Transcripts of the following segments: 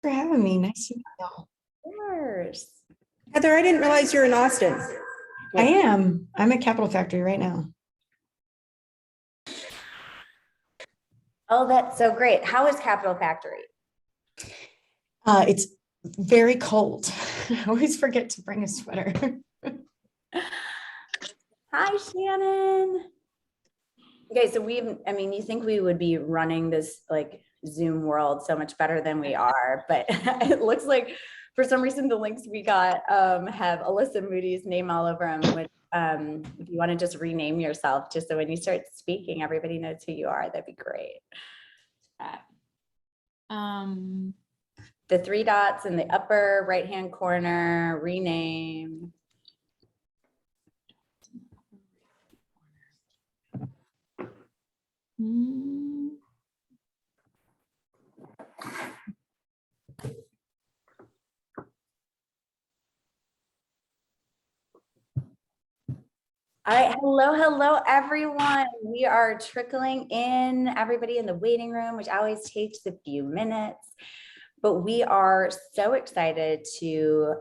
for having me. Nice to meet you. Of course. Heather, I didn't realize you're in Austin. I am. I'm at Capital Factory right now. Oh, that's so great. How is Capital Factory? It's very cold. I always forget to bring a sweater. Hi, Shannon. Okay, so you think we would be running this like Zoom world so much better than we are, but it looks like for some reason the links we got have Alyssa Moody's name all over them, which if you want to just rename yourself, just so when you start speaking, everybody knows who you are, that'd be great. The 3 dots in the upper right-hand corner, rename. All right, hello, everyone. We are trickling in, everybody in the waiting room, which always takes a few minutes, but we are so excited to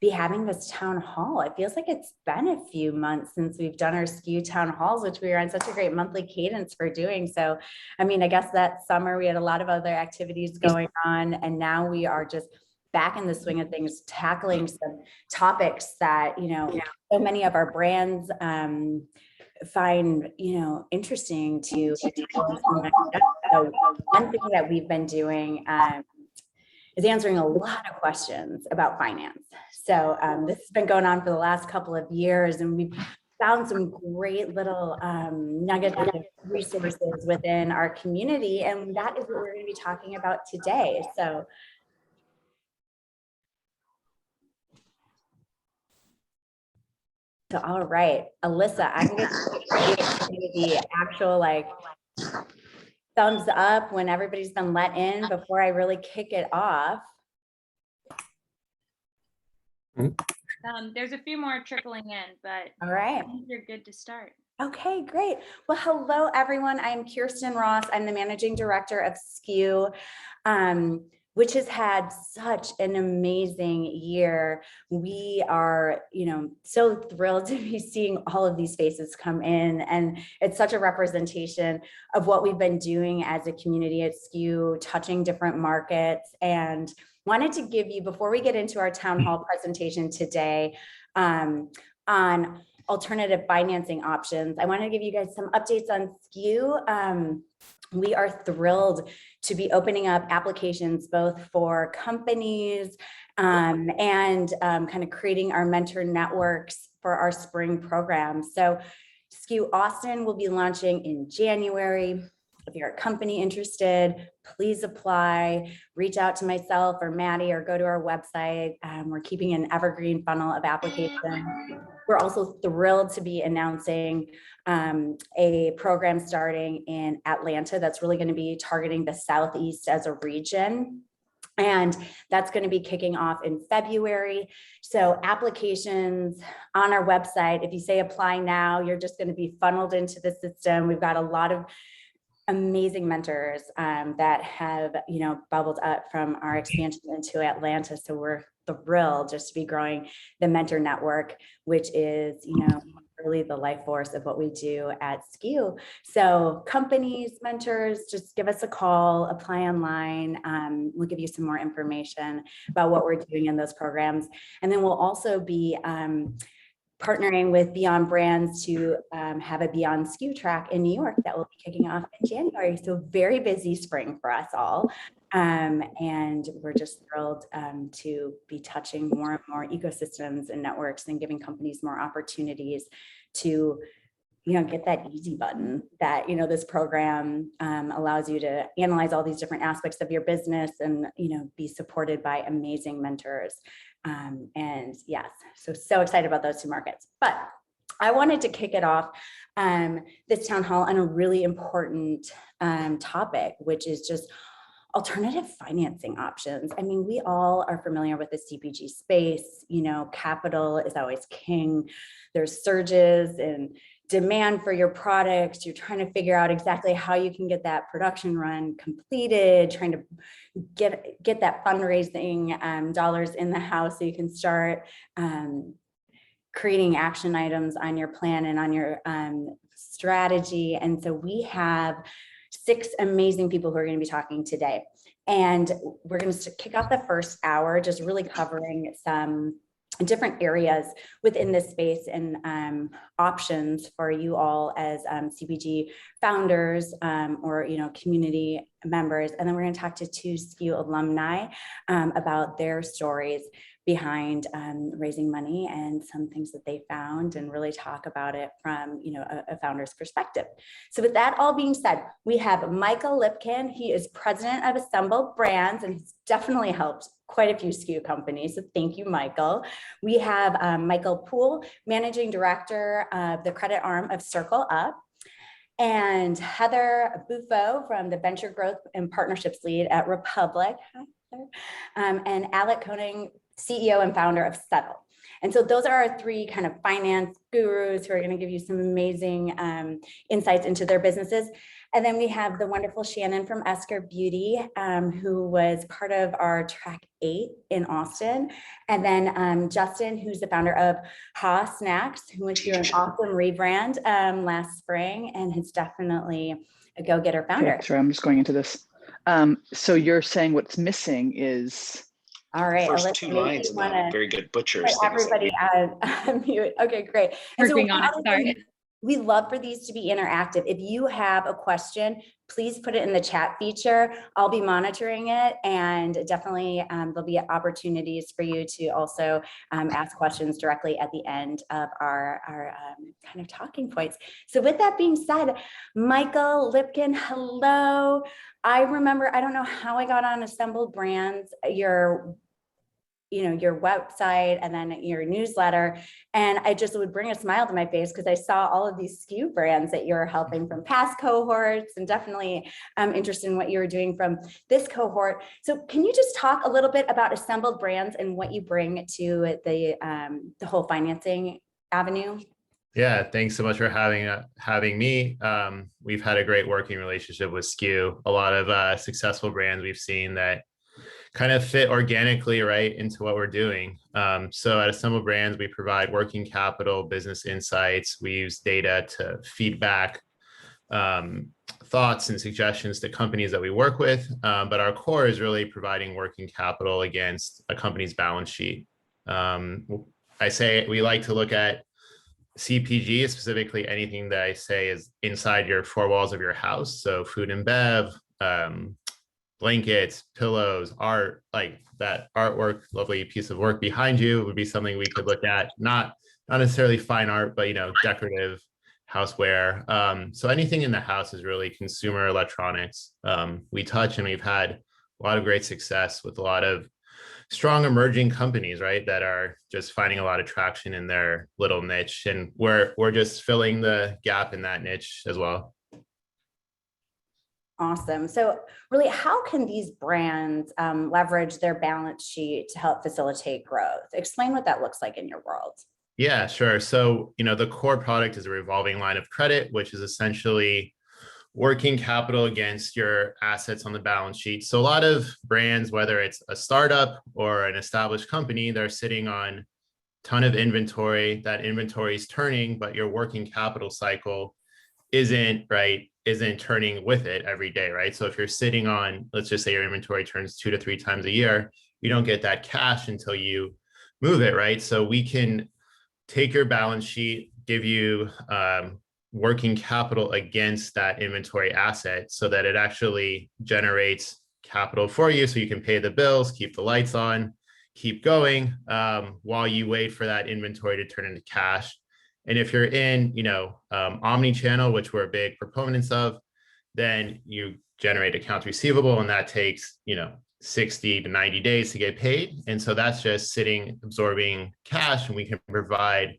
be having this town hall. It feels like it's been a few months since we've done our SKU town halls, which we are on such a great monthly cadence for doing. So, I mean, I guess that summer we had a lot of other activities going on, and now we are just back in the swing of things, tackling some topics that, so many of our brands find, interesting to tackle. So one thing that we've been doing is answering a lot of questions about finance. So this has been going on for the last couple of years, and we've found some great little nuggets of resources within our community, and that is what we're going to be talking about today. So all right, Alyssa, I'm going to give you the actual thumbs up when everybody's been let in before I really kick it off. There's a few more trickling in, but all right, I think you're good to start. Okay, great. Well, hello, everyone. I'm Kirstin Ross. I'm the managing director of SKU, which has had such an amazing year. We are, so thrilled to be seeing all of these faces come in, and it's such a representation of what we've been doing as a community at SKU, touching different markets. And wanted to give you, before we get into our town hall presentation today, on alternative financing options, I want to give you guys some updates on SKU. We are thrilled to be opening up applications both for companies and kind of creating our mentor networks for our spring program. So SKU Austin will be launching in January. If you're a company interested, please apply, reach out to myself or Maddie, or go to our website. We're keeping an evergreen funnel of applications. We're also thrilled to be announcing a program starting in Atlanta that's really going to be targeting the Southeast as a region. And that's going to be kicking off in February. So applications on our website, if you say apply now, you're just going to be funneled into the system. We've got a lot of amazing mentors that have, bubbled up from our expansion into Atlanta. So we're thrilled just to be growing the mentor network, which is, really the life force of what we do at SKU. So companies, mentors, just give us a call, apply online. We'll give you some more information about what we're doing in those programs. And then we'll also be partnering with Beyond Brands to have a Beyond SKU track in New York that will be kicking off in January. So very busy spring for us all. And we're just thrilled to be touching more and more ecosystems and networks and giving companies more opportunities to, get that easy button that, this program allows you to analyze all these different aspects of your business and, be supported by amazing mentors. And yes, so excited about those two markets. But I wanted to kick it off this town hall on a really important topic, which is just alternative financing options. I mean, we all are familiar with the CPG space. Capital is always king. There's surges in demand for your product, you're trying to figure out exactly how you can get that production run completed, trying to get that fundraising dollars in the house so you can start creating action items on your plan and on your strategy. And so we have 6 amazing people who are going to be talking today. And we're going to kick off the first hour just really covering some different areas within this space and options for you all as CPG founders or community members. And then we're going to talk to 2 SKU alumni about their stories behind raising money and some things that they found, and really talk about it from a founder's perspective. So with that all being said, we have Michael Lipkin. He is president of Assembled Brands and he's definitely helped quite a few SKU companies. So thank you, Michael. We have Michael Poole, managing director of the credit arm of CircleUp, and Heather Buffo from the venture growth and partnerships lead at Republic. Hi, Heather. And Alek Koenig, CEO and founder of Settle. And so those are our 3 kind of finance gurus who are going to give you some amazing insights into their businesses. And then we have the wonderful Shannon from ESKER Beauty, who was part of our track 8 in Austin. And then Justin, who's the founder of Ha Snacks, who went through an awesome rebrand last spring and is definitely a go-getter founder. Okay, sorry, I'm just going into this. So you're saying what's missing is... All right. First 2 lines of that very good butchers. Everybody mute. Okay, great. And so we love for these to be interactive. If you have a question, please put it in the chat feature. I'll be monitoring it, and definitely there'll be opportunities for you to also ask questions directly at the end of our kind of talking points. So with that being said, Michael Lipkin, hello. I remember, I don't know how I got on Assembled Brands, your website and then your newsletter. And I just would bring a smile to my face because I saw all of these SKU brands that you're helping from past cohorts, and definitely interested in what you were doing from this cohort. So can you just talk a little bit about Assembled Brands and what you bring to the whole financing avenue? Yeah, thanks so much for having me. We've had a great working relationship with SKU. A lot of successful brands we've seen that kind of fit organically right into what we're doing. So at Assembled Brands, we provide working capital, business insights. We use data to feedback thoughts and suggestions to companies that we work with. But our core is really providing working capital against a company's balance sheet. I say we like to look at CPG, specifically anything that I say is inside your 4 walls of your house. So food and bev, blankets, pillows, art, like that artwork, lovely piece of work behind you would be something we could look at. Not necessarily fine art, but decorative houseware. So anything in the house is really consumer electronics. We touch, and we've had a lot of great success with a lot of strong emerging companies, right, that are just finding a lot of traction in their little niche, and we're just filling the gap in that niche as well. Awesome. So really, how can these brands leverage their balance sheet to help facilitate growth? Explain what that looks like in your world. Yeah, sure. So, the core product is a revolving line of credit, which is essentially working capital against your assets on the balance sheet. So a lot of brands, whether it's a startup or an established company, they're sitting on a ton of inventory. That inventory is turning, but your working capital cycle isn't turning with it every day, right? So if you're sitting on, let's just say your inventory turns 2 to 3 times a year, you don't get that cash until you move it, right? So we can take your balance sheet, give you working capital against that inventory asset so that it actually generates capital for you so you can pay the bills, keep the lights on, keep going while you wait for that inventory to turn into cash. And if you're in, omni-channel, which we're big proponents of, then you generate accounts receivable, and that takes, 60 to 90 days to get paid. And so that's just sitting, absorbing cash, and we can provide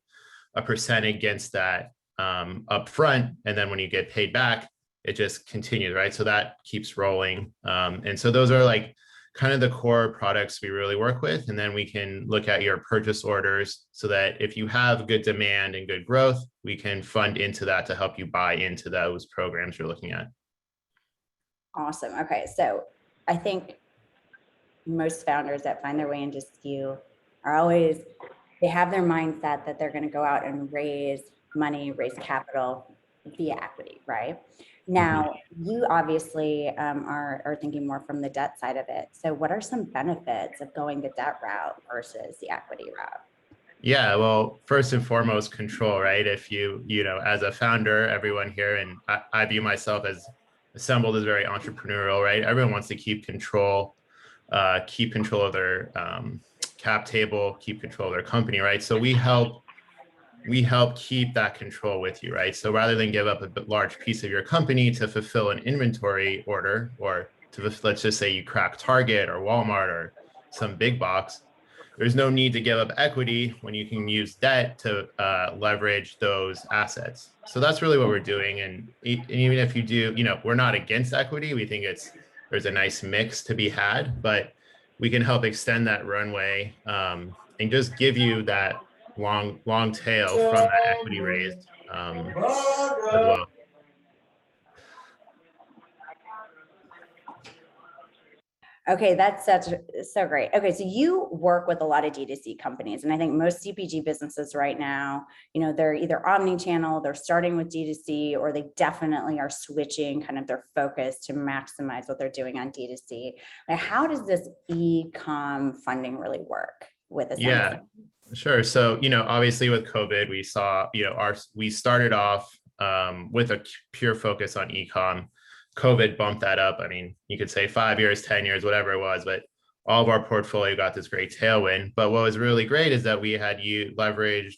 a percent against that upfront. And then when you get paid back, it just continues, right? So that keeps rolling. And so those are like kind of the core products we really work with. And then we can look at your purchase orders so that if you have good demand and good growth, we can fund into that to help you buy into those programs you're looking at. Awesome. Okay. So I think most founders that find their way into SKU are always, they have their mindset that they're going to go out and raise money, raise capital via equity, right? Now, you obviously are thinking more from the debt side of it. So what are some benefits of going the debt route versus the equity route? Yeah, well, first and foremost, control, right? If you know, as a founder, everyone here, and I view myself as assembled as very entrepreneurial, right? Everyone wants to keep control of their cap table, keep control of their company, right? So we help keep that control with you, right? So rather than give up a large piece of your company to fulfill an inventory order, or to, let's just say you crack Target or Walmart or some big box, there's no need to give up equity when you can use debt to leverage those assets. So that's really what we're doing. And even if you do, you know, we're not against equity. We think there's a nice mix to be had, but we can help extend that runway and just give you that long tail from that equity raised as well. Okay, that's so great. Okay, so you work with a lot of D2C companies, and I think most CPG businesses right now, you know, they're either omni-channel, they're starting with D2C, or they definitely are switching kind of their focus to maximize what they're doing on D2C. Like, how does this Ecom funding really work with this? Yeah, sure. So, you know, obviously with COVID, we saw, you know, we started off with a pure focus on ecom. COVID bumped that up. I mean, you could say 5 years, 10 years, whatever it was, but all of our portfolio got this great tailwind. But what was really great is that we had leveraged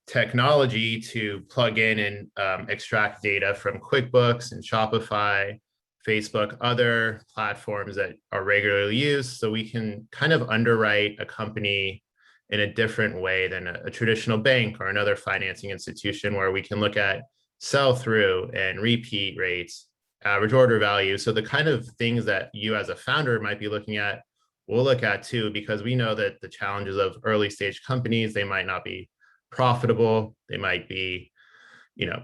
technology to plug in and extract data from QuickBooks and Shopify, Facebook, other platforms that are regularly used. So we can kind of underwrite a company in a different way than a traditional bank or another financing institution, where we can look at sell-through and repeat rates, average order value. So the kind of things that you as a founder might be looking at, we'll look at too, because we know that the challenges of early stage companies, they might not be profitable. They might be, you know,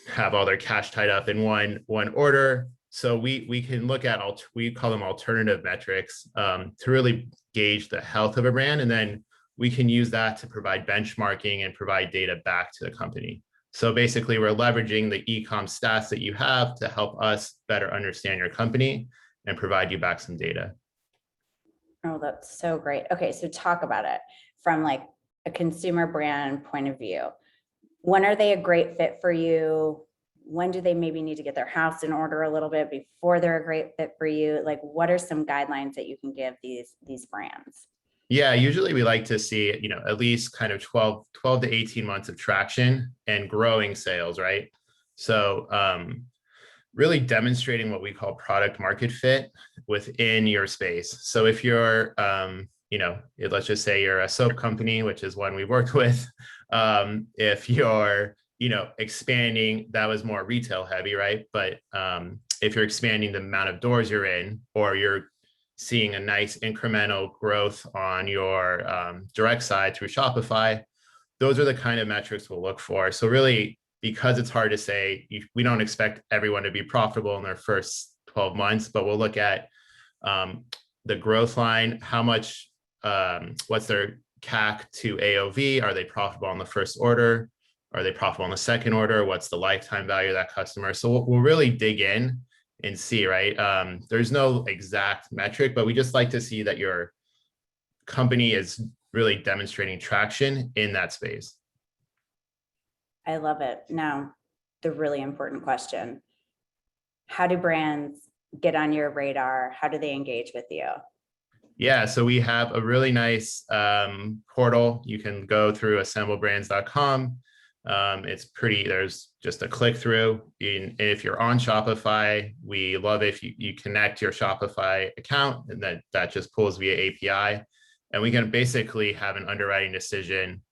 have all their cash tied up in one order. So we can look at, we call them alternative metrics to really gauge the health of a brand. And then we can use that to provide benchmarking and provide data back to the company. So basically, we're leveraging the ecom stats that you have to help us better understand your company and provide you back some data. Oh, that's so great. Okay, so talk about it from like a consumer brand point of view. When are they a great fit for you? When do they maybe need to get their house in order a little bit before they're a great fit for you? Like, what are some guidelines that you can give these brands? Yeah, usually we like to see, you know, at least kind of 12 to 18 months of traction and growing sales, right? So really demonstrating what we call product market fit within your space. So if you're, you know, let's just say you're a soap company, which is one we've worked with. If you're, you know, expanding, that was more retail heavy, right? But if you're expanding the amount of doors you're in, or you're seeing a nice incremental growth on your direct side through Shopify, those are the kind of metrics we'll look for. So really, because it's hard to say, we don't expect everyone to be profitable in their first 12 months, but we'll look at the growth line, how much, what's their CAC to AOV? Are they profitable on the first order? Are they profitable on the second order? What's the lifetime value of that customer? So we'll really dig in and see, right? There's no exact metric, but we just like to see that your company is really demonstrating traction in that space. I love it. Now, the really important question: how do brands get on your radar? How do they engage with you? Yeah, so we have a really nice portal. You can go through assemblebrands.com. It's pretty, there's just a click through. If you're on Shopify, we love if you connect your Shopify account, and that just pulls via API. And we can basically have an underwriting decision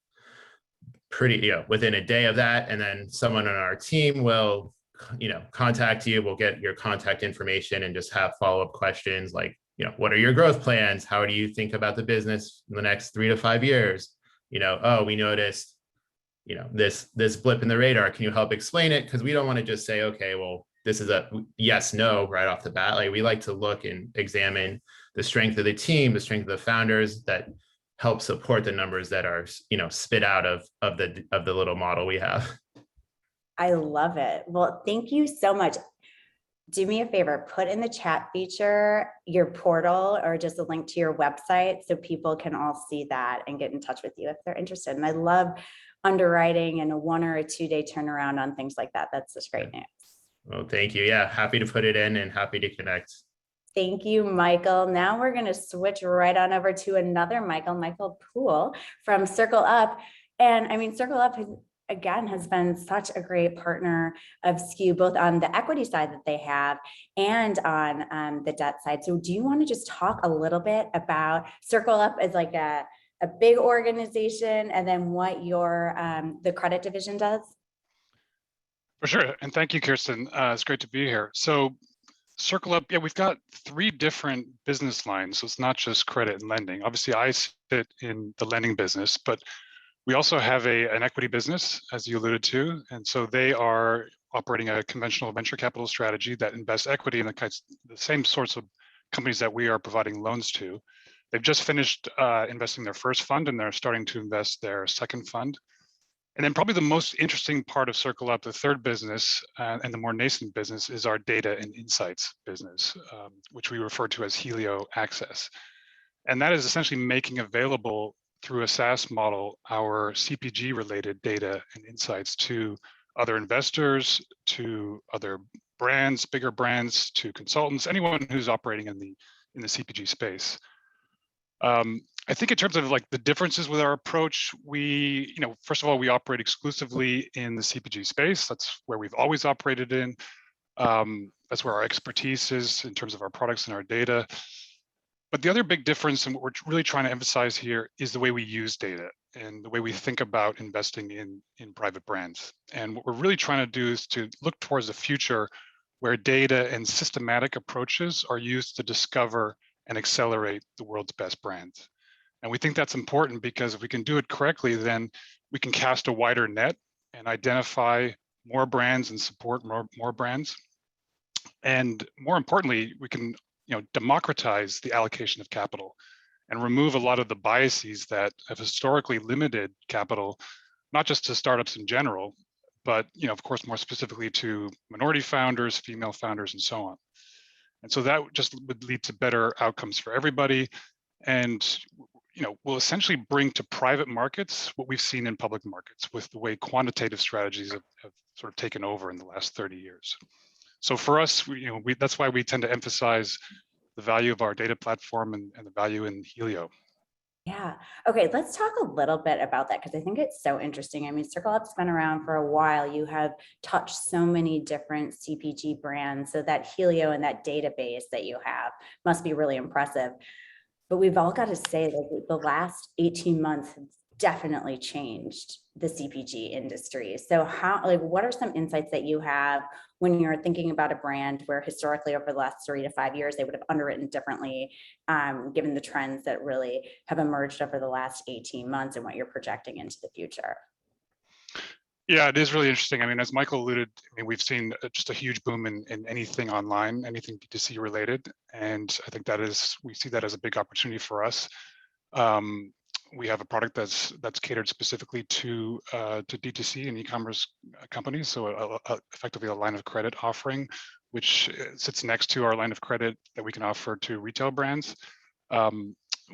pretty, you know, within a day of that. And then someone on our team will, you know, contact you. We'll get your contact information and just have follow-up questions like, what are your growth plans? How do you think about the business in the next 3 to 5 years? Oh, we noticed, this blip in the radar. Can you help explain it? Because we don't want to just say, okay, well, this is a yes, no, right off the bat. Like, we like to look and examine the strength of the team, the strength of the founders that help support the numbers that are, spit out of the little model we have. I love it. Well, thank you so much. Do me a favor, put in the chat feature your portal or just a link to your website so people can all see that and get in touch with you if they're interested. And I love underwriting and a 1 or a 2 day turnaround on things like that. That's such great news. Well, thank you. Yeah, happy to put it in and happy to connect. Thank you, Michael. Now we're going to switch right on over to another Michael Poole from CircleUp. And I mean, CircleUp has been such a great partner of SKU, both on the equity side that they have and on the debt side. So do you want to just talk a little bit about CircleUp as like a big organization, and then what your the credit division does? For sure. And thank you, Kirstin. It's great to be here. So CircleUp, yeah, we've got 3 different business lines. So it's not just credit and lending. Obviously, I sit in the lending business, but we also have an equity business, as you alluded to. And so they are operating a conventional venture capital strategy that invests equity in the same sorts of companies that we are providing loans to. They've just finished investing their first fund, and they're starting to invest their second fund. And then probably the most interesting part of CircleUp, the third business and the more nascent business, is our data and insights business, which we refer to as Helio Access. And that is essentially making available through a SaaS model our CPG related data and insights to other investors, to other brands, bigger brands, to consultants, anyone who's operating in the CPG space. I think in terms of like the differences with our approach, we, first of all, we operate exclusively in the CPG space. That's where we've always operated in. That's where our expertise is in terms of our products and our data. But the other big difference, and what we're really trying to emphasize here, is the way we use data and the way we think about investing in private brands. And what we're really trying to do is to look towards the future where data and systematic approaches are used to discover and accelerate the world's best brands. And we think that's important because if we can do it correctly, then we can cast a wider net and identify more brands and support more brands. And more importantly, we can democratize the allocation of capital and remove a lot of the biases that have historically limited capital, not just to startups in general, but of course, more specifically to minority founders, female founders, and so on. And so that just would lead to better outcomes for everybody. And will essentially bring to private markets what we've seen in public markets with the way quantitative strategies have sort of taken over in the last 30 years. So for us, that's why we tend to emphasize the value of our data platform and the value in Helio. Yeah. Okay, let's talk a little bit about that because I think it's so interesting. I mean, CircleUp's been around for a while. You have touched so many different CPG brands. So that Helio and that database that you have must be really impressive. But we've all got to say that the last 18 months have definitely changed the CPG industry. So what are some insights that you have when you're thinking about a brand where historically over the last 3 to 5 years, they would have underwritten differently, given the trends that really have emerged over the last 18 months and what you're projecting into the future? Yeah, it is really interesting. I mean, as Michael alluded, we've seen just a huge boom in anything online, anything D2C related. And I think we see that as a big opportunity for us. We have a product that's catered specifically to D2C and e-commerce companies. So effectively a line of credit offering, which sits next to our line of credit that we can offer to retail brands.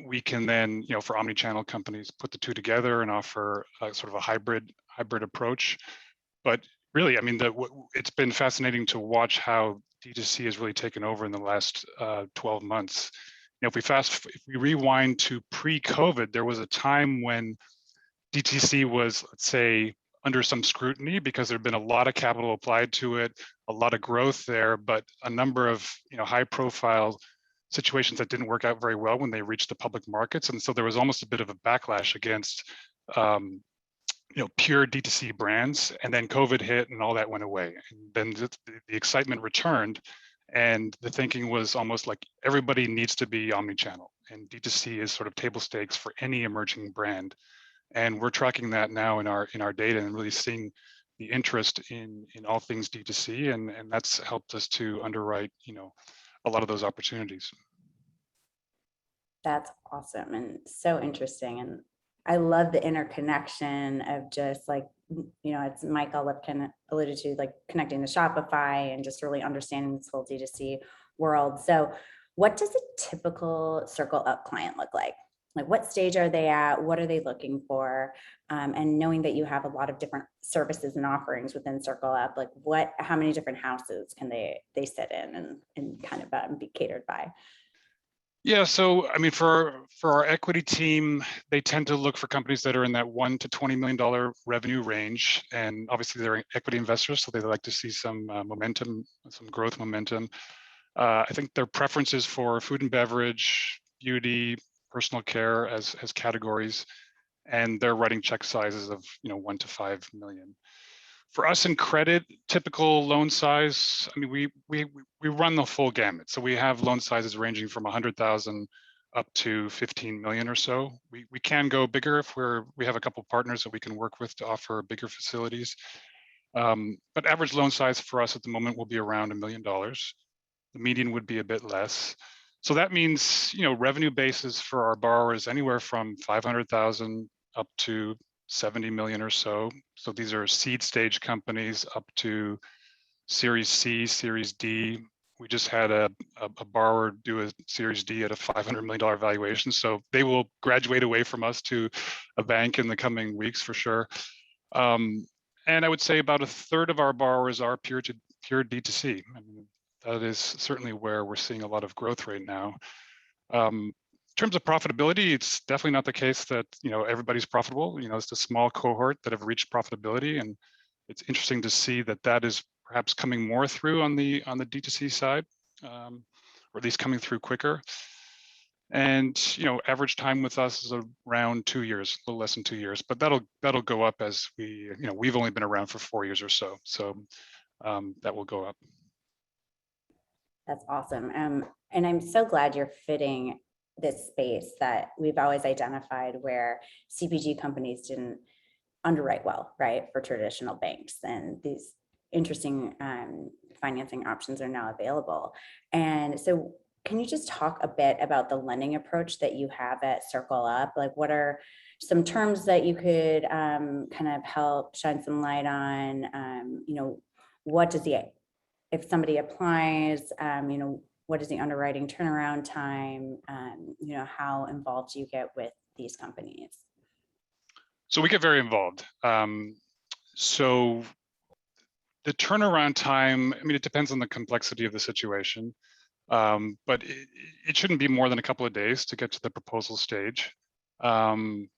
We can then, for omni-channel companies, put the two together and offer sort of a hybrid approach. But really, I mean, it's been fascinating to watch how D2C has really taken over in the last 12 months. If we rewind to pre-COVID, there was a time when DTC was, let's say, under some scrutiny because there had been a lot of capital applied to it, a lot of growth there, but a number of high-profile situations that didn't work out very well when they reached the public markets, and so there was almost a bit of a backlash against pure D2C brands. And then COVID hit, and all that went away. And then the excitement returned, And the thinking was almost like everybody needs to be omni-channel, and D2C is sort of table stakes for any emerging brand. And we're tracking that now in our data and really seeing the interest in all things D2C, and that's helped us to underwrite, a lot of those opportunities. That's awesome and so interesting. And I love the interconnection of just like, it's Michael Lipkin alluded to, like connecting to Shopify and just really understanding this whole D2C world. So what does a typical CircleUp client look like? Like what stage are they at? What are they looking for? And knowing that you have a lot of different services and offerings within CircleUp, like how many different houses can they sit in and kind of be catered by? Yeah, so I mean, for our equity team, they tend to look for companies that are in that $1 to $20 million revenue range, and obviously they're equity investors, so they like to see some momentum, some growth momentum. I think their preference is for food and beverage, beauty, personal care as categories, and they're writing check sizes of 1 to 5 million. For us in credit, typical loan size, I mean, we run the full gamut. So we have loan sizes ranging from 100,000 up to 15 million or so. We can go bigger if we have a couple partners that we can work with to offer bigger facilities. But average loan size for us at the moment will be around $1 million. The median would be a bit less. So that means, revenue bases for our borrowers anywhere from 500,000 up to 70 million or so. So these are seed stage companies up to Series C, Series D. We just had a borrower do a Series D at a $500 million valuation. So they will graduate away from us to a bank in the coming weeks for sure. And I would say about a third of our borrowers are pure D2C. I mean, that is certainly where we're seeing a lot of growth right now. In terms of profitability, it's definitely not the case that everybody's profitable. It's a small cohort that have reached profitability, and it's interesting to see that is perhaps coming more through on the D2C side, or at least coming through quicker. And average time with us is around 2 years, a little less than 2 years, but that'll go up as we've only been around for 4 years or so, that will go up. That's awesome. And I'm so glad you're fitting this space that we've always identified where CPG companies didn't underwrite well, right, for traditional banks. And these interesting financing options are now available. And so can you just talk a bit about the lending approach that you have at CircleUp? Like what are some terms that you could kind of help shine some light on? What does if somebody applies, what is the underwriting turnaround time? How involved do you get with these companies? So we get very involved. So the turnaround time, I mean, it depends on the complexity of the situation, but it shouldn't be more than a couple of days to get to the proposal stage. And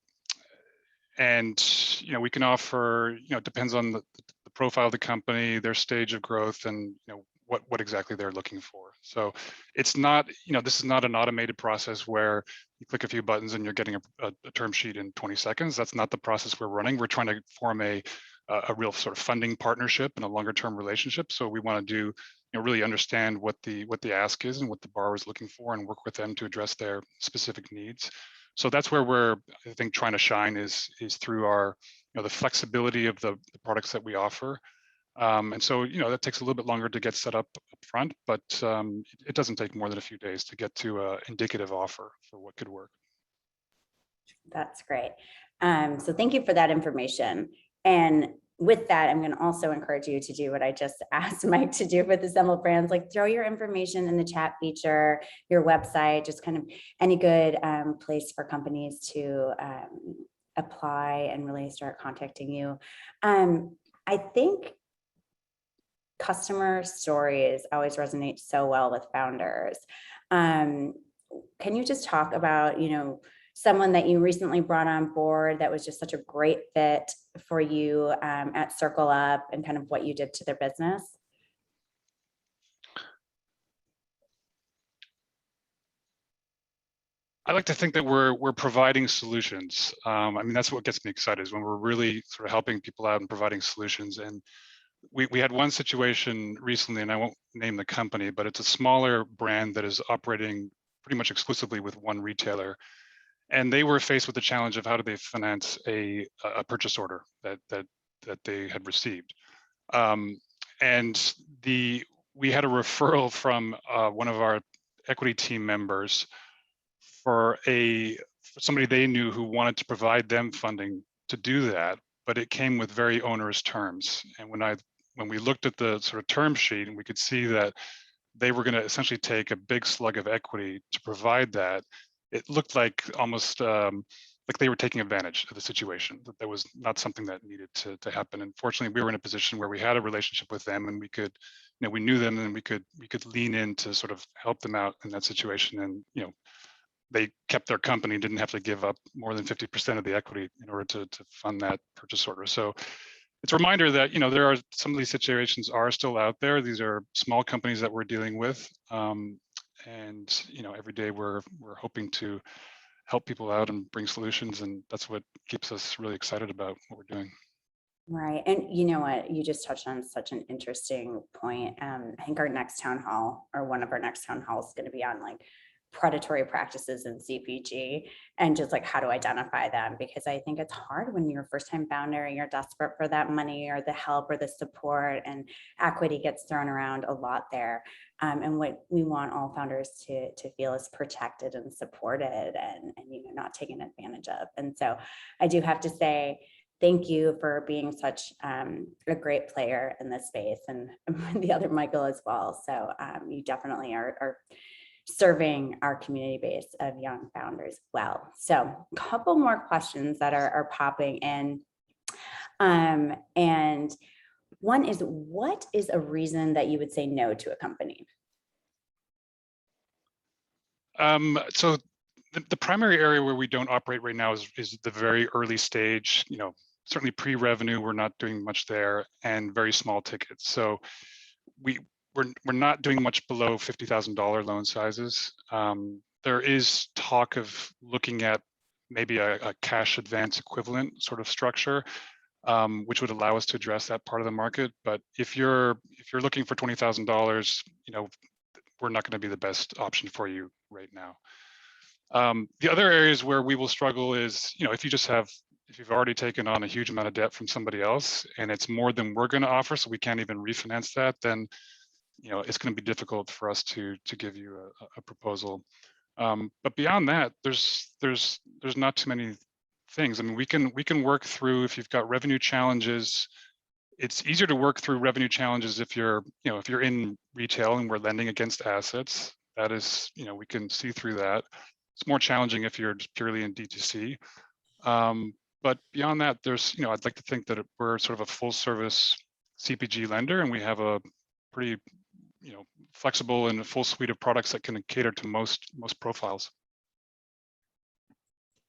we can offer, it depends on the profile of the company, their stage of growth, and what exactly they're looking for. So it's not, this is not an automated process where you click a few buttons and you're getting a term sheet in 20 seconds. That's not the process we're running. We're trying to form a real sort of funding partnership and a longer term relationship. So we want to do, really understand what the ask is and what the borrower is looking for, and work with them to address their specific needs. So that's where we're, I think, trying to shine is through our, the flexibility of the products that we offer. And so, that takes a little bit longer to get set up front, but it doesn't take more than a few days to get to an indicative offer for what could work. That's great. So thank you for that information. And with that, I'm going to also encourage you to do what I just asked Mike to do with Assembled Brands, like throw your information in the chat feature, your website, just kind of any good place for companies to apply and really start contacting you. I think customer stories always resonate so well with founders. Can you just talk about, someone that you recently brought on board that was just such a great fit for you at CircleUp, and kind of what you did to their business? I like to think that we're providing solutions. I mean, that's what gets me excited, is when we're really sort of helping people out and providing solutions. And we had one situation recently, and I won't name the company, but it's a smaller brand that is operating pretty much exclusively with one retailer. And they were faced with the challenge of how do they finance a purchase order that they had received. And we had a referral from one of our equity team members for somebody they knew who wanted to provide them funding to do that, but it came with very onerous terms. And when we looked at the sort of term sheet, and we could see that they were going to essentially take a big slug of equity to provide that, it looked like almost like they were taking advantage of the situation. That was not something that needed to happen. And fortunately, we were in a position where we had a relationship with them, and we could, we knew them, and we could lean in to sort of help them out in that situation. And they kept their company, didn't have to give up more than 50% of the equity in order to fund that purchase order. So it's a reminder that there are some of these situations are still out there. These are small companies that we're dealing with, and every day we're hoping to help people out and bring solutions, and that's what keeps us really excited about what we're doing. Right. And you know what, you just touched on such an interesting point. I think our next town hall, or one of our next town halls, is going to be on like predatory practices in CPG, and just like how to identify them, because I think it's hard when you're a first time founder and you're desperate for that money or the help or the support, and equity gets thrown around a lot there. And what we want all founders to feel is protected and supported, and not taken advantage of. And so I do have to say thank you for being such a great player in this space, and the other Michael as well. So you definitely are serving our community base of young founders well. So a couple more questions that are popping in. And one is, what is a reason that you would say no to a company? So the primary area where we don't operate right now is the very early stage, certainly pre-revenue, we're not doing much there, and very small tickets. So we're not doing much below $50,000 loan sizes. There is talk of looking at maybe a cash advance equivalent sort of structure, which would allow us to address that part of the market. But if you're looking for $20,000, we're not going to be the best option for you right now. The other areas where we will struggle is, if you've already taken on a huge amount of debt from somebody else and it's more than we're going to offer, so we can't even refinance that, then it's going to be difficult for us to give you a proposal. But beyond that, there's not too many things. I mean, we can work through, if you've got revenue challenges. It's easier to work through revenue challenges if you're in retail and we're lending against assets. That is, we can see through that. It's more challenging if you're just purely in D2C. But beyond that, there's, I'd like to think that we're sort of a full service CPG lender, and we have a pretty, flexible and a full suite of products that can cater to most profiles.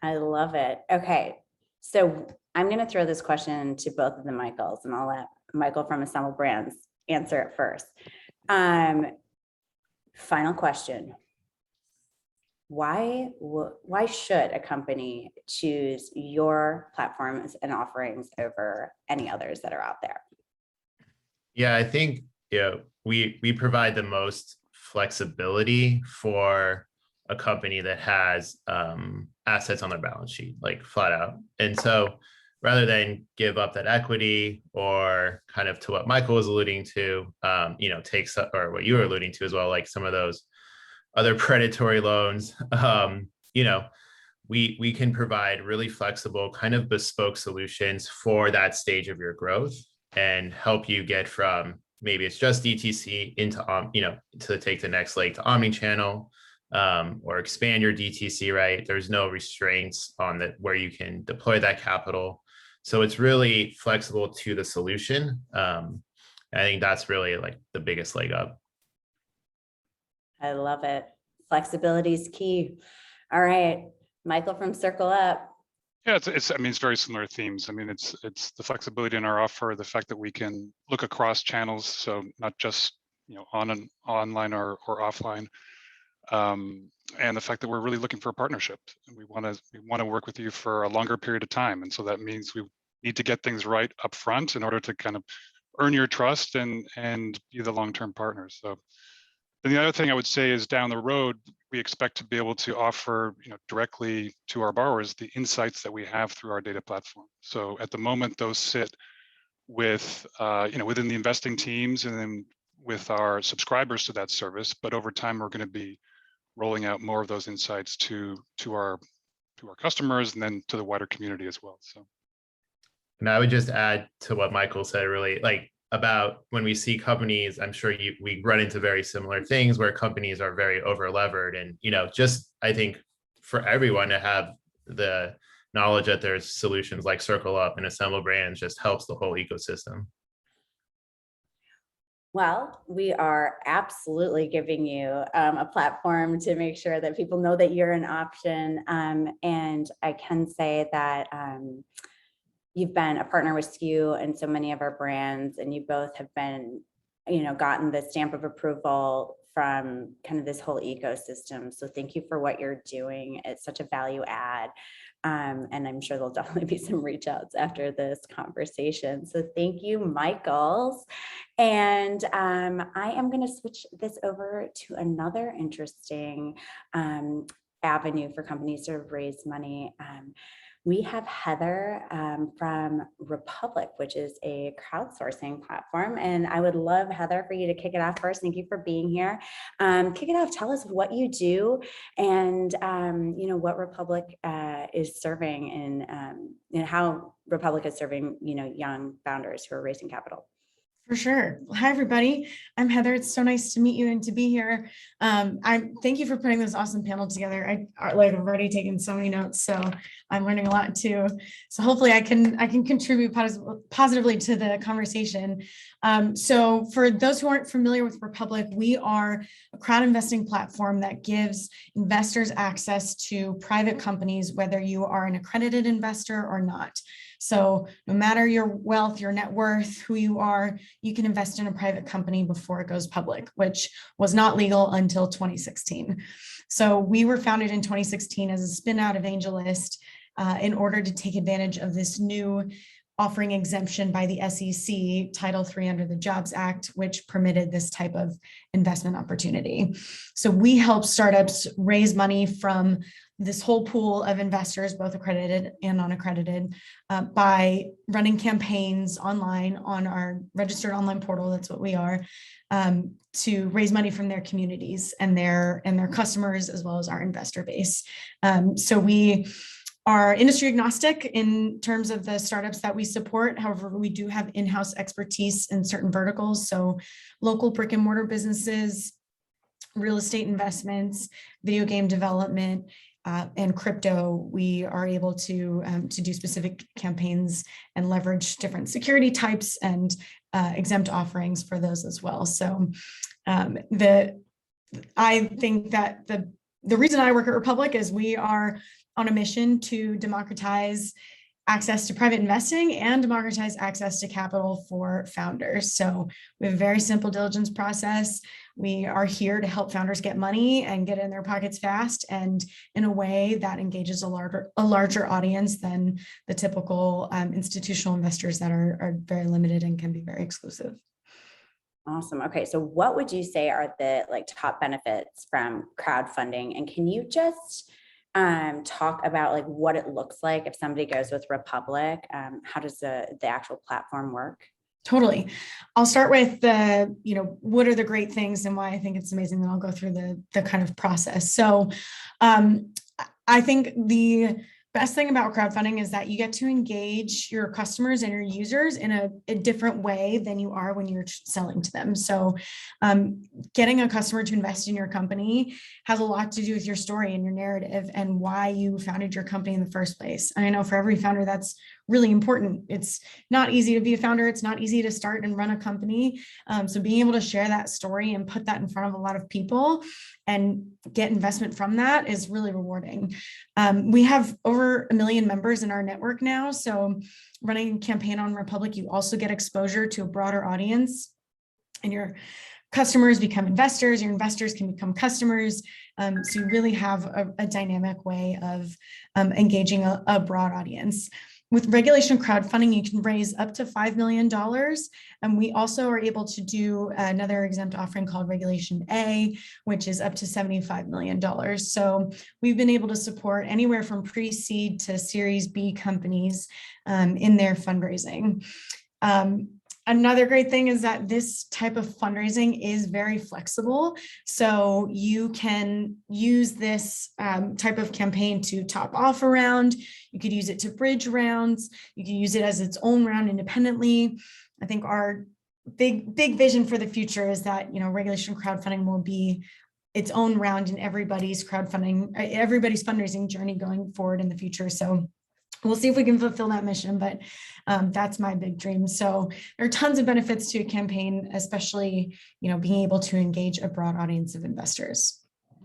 I love it. Okay, so I'm going to throw this question to both of the Michaels, and I'll let Michael from Assemble Brands answer it first. Final question. Why should a company choose your platforms and offerings over any others that are out there? Yeah, I think we provide the most flexibility for a company that has assets on their balance sheet, like flat out. And so rather than give up that equity, or kind of to what Michael was alluding to, takes, or what you were alluding to as well, like some of those other predatory loans, we can provide really flexible, kind of bespoke solutions for that stage of your growth, and help you get from maybe it's just DTC into, to take the next leg to omnichannel, or expand your DTC, right? There's no restraints on where you can deploy that capital. So it's really flexible to the solution. I think that's really like the biggest leg up. I love it. Flexibility is key. All right, Michael from CircleUp. Yeah, it's very similar themes. I mean, it's the flexibility in our offer, the fact that we can look across channels, so not just online or offline, and the fact that we're really looking for a partnership. And we want to work with you for a longer period of time, and so that means we need to get things right up front in order to kind of earn your trust and be the long-term partners. So, and the other thing I would say is down the road, we expect to be able to offer, directly to our borrowers the insights that we have through our data platform. So at the moment, those sit with, within the investing teams and then with our subscribers to that service. But over time, we're going to be rolling out more of those insights to our customers and then to the wider community as well. So, and I would just add to what Michael said, really, like, about when we see companies, I'm sure we run into very similar things where companies are very over levered, and just I think for everyone to have the knowledge that there's solutions like CircleUp and Assemble Brands just helps the whole ecosystem. Well, we are absolutely giving you a platform to make sure that people know that you're an option. And I can say that you've been a partner with SKU and so many of our brands, and you both have been, gotten the stamp of approval from kind of this whole ecosystem. So thank you for what you're doing. It's such a value add. And I'm sure there'll definitely be some reach outs after this conversation. So thank you, Michaels. And I am going to switch this over to another interesting avenue for companies to raise money. We have Heather from Republic, which is a crowdsourcing platform. And I would love, Heather, for you to kick it off first. Thank you for being here. Kick it off. Tell us what you do and, what Republic is serving and how Republic is serving, young founders who are raising capital. For sure. Well, hi, everybody. I'm Heather. It's so nice to meet you and to be here. Thank you for putting this awesome panel together. I've already taken so many notes, so I'm learning a lot too. So hopefully I can contribute positively to the conversation. So for those who aren't familiar with Republic, we are a crowd investing platform that gives investors access to private companies, whether you are an accredited investor or not. So no matter your wealth, your net worth, who you are, you can invest in a private company before it goes public, which was not legal until 2016. So we were founded in 2016 as a spin out of AngelList in order to take advantage of this new offering exemption by the SEC, Title III under the Jobs Act, which permitted this type of investment opportunity. So we help startups raise money from this whole pool of investors, both accredited and non-accredited, by running campaigns online on our registered online portal, that's what we are, to raise money from their communities and their customers, as well as our investor base. So we are industry agnostic in terms of the startups that we support. However, we do have in-house expertise in certain verticals. So local brick and mortar businesses, real estate investments, video game development, and crypto. We are able to do specific campaigns and leverage different security types and exempt offerings for those as well. So I think that the reason I work at Republic is we are on a mission to democratize access to private investing and democratize access to capital for founders. So we have a very simple diligence process. We are here to help founders get money and get it in their pockets fast, and in a way that engages a larger audience than the typical institutional investors that are very limited and can be very exclusive. Awesome. Okay, so what would you say are the top benefits from crowdfunding? And can you just talk about what it looks like if somebody goes with Republic? How does the actual platform work? Totally. I'll start with what are the great things and why I think it's amazing. Then I'll go through the kind of process. So I think the best thing about crowdfunding is that you get to engage your customers and your users in a different way than you are when you're selling to them. So getting a customer to invest in your company has a lot to do with your story and your narrative and why you founded your company in the first place. And I know for every founder, that's really important. It's not easy to be a founder. It's not easy to start and run a company. So being able to share that story and put that in front of a lot of people and get investment from that is really rewarding. We have over 1 million members in our network now. So running a campaign on Republic, you also get exposure to a broader audience, and your customers become investors, your investors can become customers. So you really have a dynamic way of engaging a broad audience. with regulation crowdfunding, you can raise up to $5 million. And we also are able to do another exempt offering called Regulation A, which is up to $75 million. So we've been able to support anywhere from pre-seed to Series B companies in their fundraising. Another great thing is that this type of fundraising is very flexible. So you can use this type of campaign to top off a round. You could use it to bridge rounds. You can use it as its own round independently. I think our big vision for the future is that, regulation crowdfunding will be its own round in everybody's fundraising journey going forward in the future. So we'll see if we can fulfill that mission, but that's my big dream. So there are tons of benefits to a campaign, especially, being able to engage a broad audience of investors.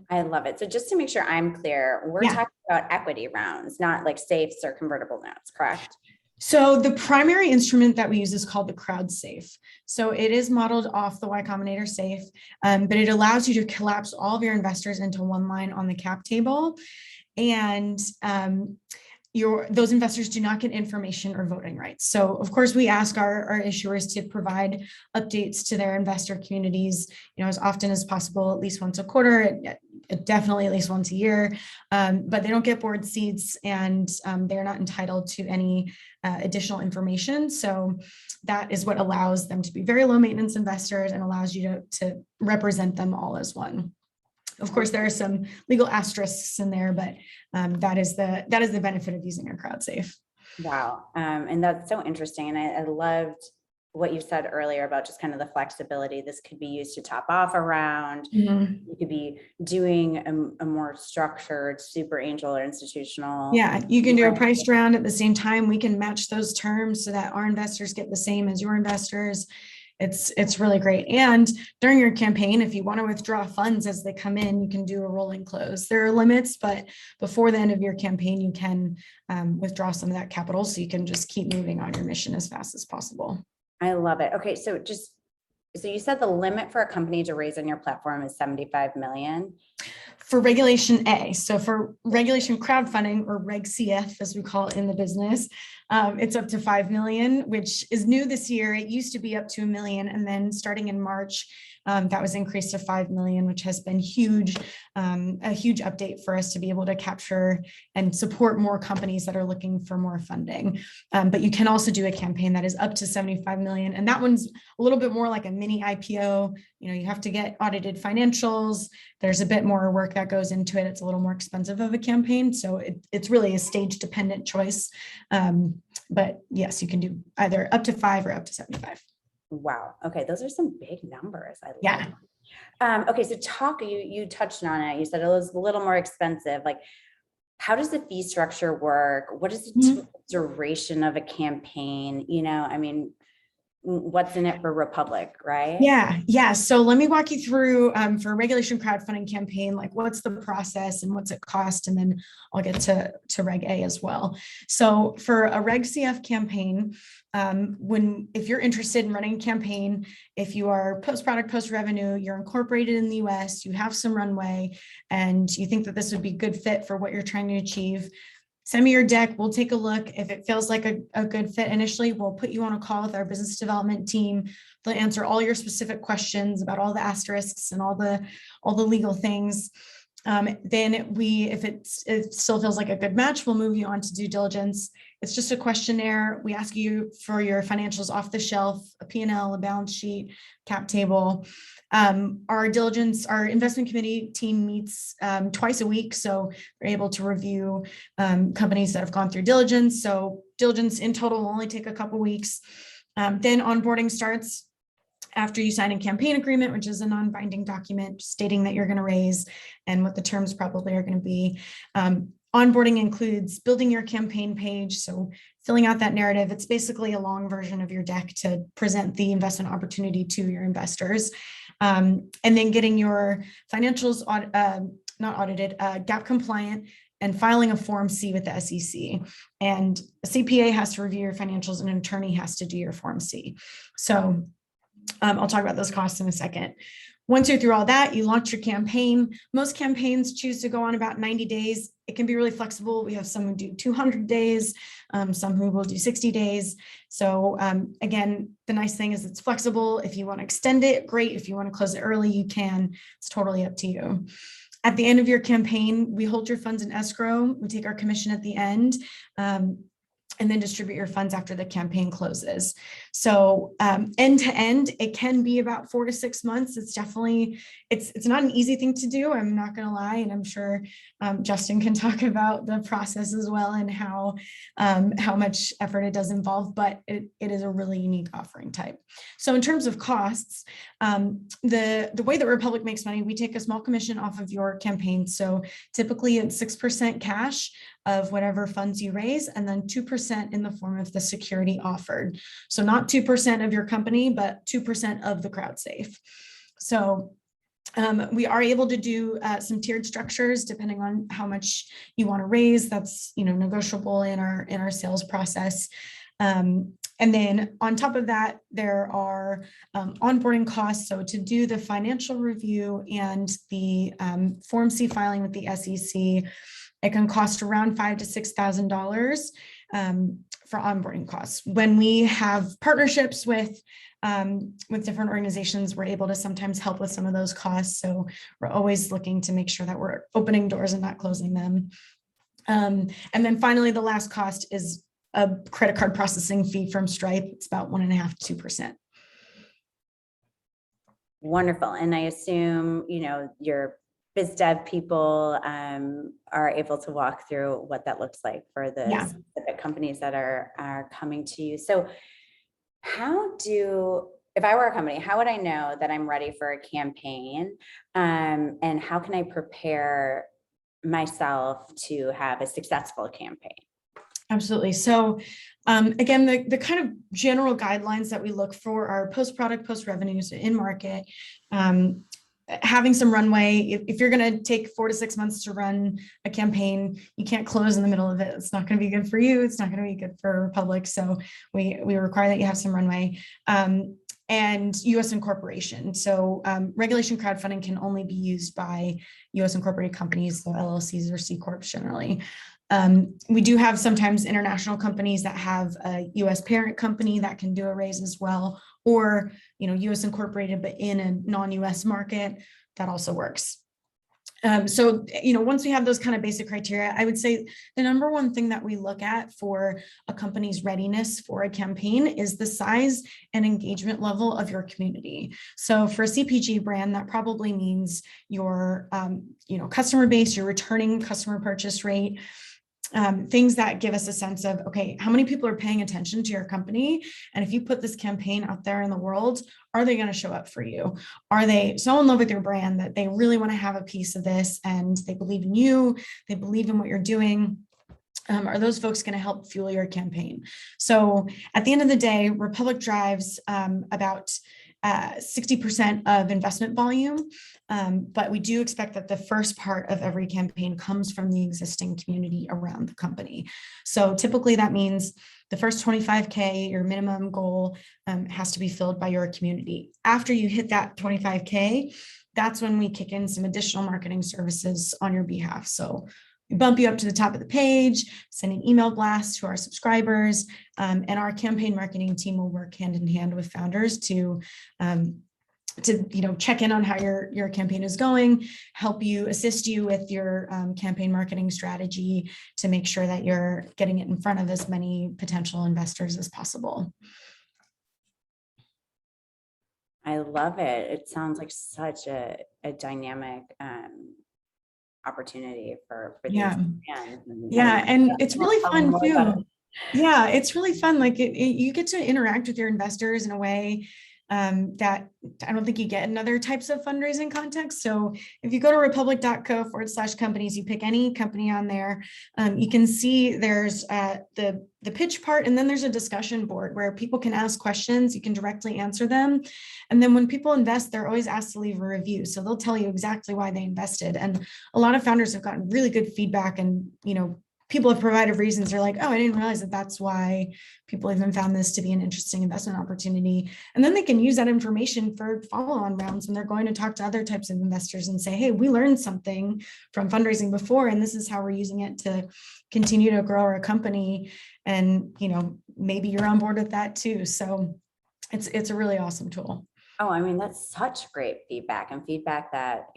I love it. So just to make sure I'm clear, we're talking about equity rounds, not like safes or convertible notes, correct? So the primary instrument that we use is called the Crowdsafe. So it is modeled off the Y Combinator safe, but it allows you to collapse all of your investors into one line on the cap table. And those investors do not get information or voting rights. So of course we ask our issuers to provide updates to their investor communities, as often as possible, at least once a quarter, definitely at least once a year, but they don't get board seats and they're not entitled to any additional information. So that is what allows them to be very low maintenance investors and allows you to represent them all as one. Of course, there are some legal asterisks in there, but that is the benefit of using a Crowdsafe. Wow. And that's so interesting. And I loved what you said earlier about just kind of the flexibility. This could be used to top off a round. Mm-hmm. You could be doing a more structured super angel or institutional. Yeah, you can do a priced round at the same time. We can match those terms so that our investors get the same as your investors. It's really great. And during your campaign, if you want to withdraw funds as they come in, you can do a rolling close. There are limits, but before the end of your campaign, you can withdraw some of that capital so you can just keep moving on your mission as fast as possible. I love it. Okay, so you said the limit for a company to raise on your platform is 75 million. For Regulation A, so for regulation crowdfunding, or Reg CF as we call it in the business, it's up to 5 million, which is new this year. It used to be up to $1 million, and then starting in March, that was increased to 5 million, which has been huge, a huge update for us to be able to capture and support more companies that are looking for more funding. But you can also do a campaign that is up to 75 million, and that one's a little bit more like a mini IPO. You have to get audited financials. There's a bit more work that goes into it. It's a little more expensive of a campaign, so it's really a stage-dependent choice. But yes, you can do either up to 5 or up to 75. Wow. Okay. Those are some big numbers. I love Yeah. Okay. So you touched on it. You said it was a little more expensive. Like, how does the fee structure work? What is the duration of a campaign? What's in it for Republic, right? Yeah. So let me walk you through for a regulation crowdfunding campaign, like what's the process and what's it cost, and then I'll get to Reg A as well. So for a Reg CF campaign, if you're interested in running a campaign, if you are post-product, post-revenue, you're incorporated in the US, you have some runway, and you think that this would be a good fit for what you're trying to achieve, send me your deck. We'll take a look. If it feels like a good fit initially, we'll put you on a call with our business development team. They'll answer all your specific questions about all the asterisks and all the legal things. Then if it still feels like a good match, we'll move you on to due diligence. It's just a questionnaire. We ask you for your financials off the shelf, a P&L, a balance sheet, cap table. Our investment committee team meets twice a week, so we're able to review companies that have gone through diligence. So diligence in total will only take a couple weeks. Then onboarding starts after you sign a campaign agreement, which is a non-binding document stating that you're going to raise and what the terms probably are going to be. Onboarding includes building your campaign page, so filling out that narrative. It's basically a long version of your deck to present the investment opportunity to your investors. And then getting your financials not audited, GAAP compliant, and filing a Form C with the SEC. And a CPA has to review your financials, and an attorney has to do your Form C. So I'll talk about those costs in a second. Once you're through all that, you launch your campaign. Most campaigns choose to go on about 90 days. it can be really flexible. We have some who do 200 days, some who will do 60 days. So again, the nice thing is it's flexible. If you want to extend it, great. If you want to close it early, you can. It's totally up to you. At the end of your campaign, we hold your funds in escrow. We take our commission at the end. And then distribute your funds after the campaign closes. So end to end, it can be about 4 to 6 months. It's definitely, it's not an easy thing to do. I'm not gonna lie. And I'm sure Justin can talk about the process as well and how much effort it does involve, but it is a really unique offering type. So in terms of costs, the way that Republic makes money, we take a small commission off of your campaign. So typically it's 6% cash of whatever funds you raise, and then 2% in the form of the security offered. So not 2% of your company, but 2% of the Crowdsafe. So we are able to do some tiered structures depending on how much you want to raise. That's negotiable in our sales process. And then on top of that, there are onboarding costs. So to do the financial review and the Form C filing with the SEC, it can cost around $5,000 to $6,000 for onboarding costs. When we have partnerships with different organizations, we're able to sometimes help with some of those costs. So we're always looking to make sure that we're opening doors and not closing them. And then finally, the last cost is a credit card processing fee from Stripe. It's about 1.5% to 2%. Wonderful. And I assume, your biz dev people are able to walk through what that looks like for the specific companies that are coming to you. So if I were a company, how would I know that I'm ready for a campaign? And how can I prepare myself to have a successful campaign? Absolutely. So again, the kind of general guidelines that we look for are post-product, post-revenues in market, having some runway. If you're going to take 4 to 6 months to run a campaign, you can't close in the middle of it. It's not going to be good for you. It's not going to be good for Republic. So we require that you have some runway. And U.S. incorporation. So regulation crowdfunding can only be used by U.S. incorporated companies, so LLCs or C Corps generally. We do have sometimes international companies that have a U.S. parent company that can do a raise as well, or U.S. incorporated but in a non-U.S. market, that also works. So once we have those kind of basic criteria, I would say the number one thing that we look at for a company's readiness for a campaign is the size and engagement level of your community. So for a CPG brand, that probably means your customer base, your returning customer purchase rate, things that give us a sense of, okay, how many people are paying attention to your company? And if you put this campaign out there in the world, are they going to show up for you? Are they so in love with your brand that they really want to have a piece of this and they believe in you, they believe in what you're doing? Are those folks going to help fuel your campaign? So at the end of the day, Republic drives about 60% of investment volume, but we do expect that the first part of every campaign comes from the existing community around the company. So typically that means the first 25K, your minimum goal, has to be filled by your community. After you hit that 25K, that's when we kick in some additional marketing services on your behalf. So we bump you up to the top of the page, send an email blast to our subscribers, and our campaign marketing team will work hand in hand with founders to check in on how your campaign is going, help you, assist you with your campaign marketing strategy to make sure that you're getting it in front of as many potential investors as possible. I love it. It sounds like such a dynamic opportunity for these brands. And it's really fun too. Yeah, it's really fun. Like you get to interact with your investors in a way that I don't think you get in other types of fundraising contexts. So if you go to republic.co/companies, you pick any company on there, you can see there's the pitch part, and then there's a discussion board where people can ask questions, you can directly answer them. And then when people invest, they're always asked to leave a review. So they'll tell you exactly why they invested. And a lot of founders have gotten really good feedback and, people have provided reasons. They're like, oh, I didn't realize that that's why people even found this to be an interesting investment opportunity. And then they can use that information for follow-on rounds when they're going to talk to other types of investors and say, hey, we learned something from fundraising before, and this is how we're using it to continue to grow our company. And, maybe you're on board with that too. So it's a really awesome tool. Oh, I mean, that's such great feedback, and feedback that,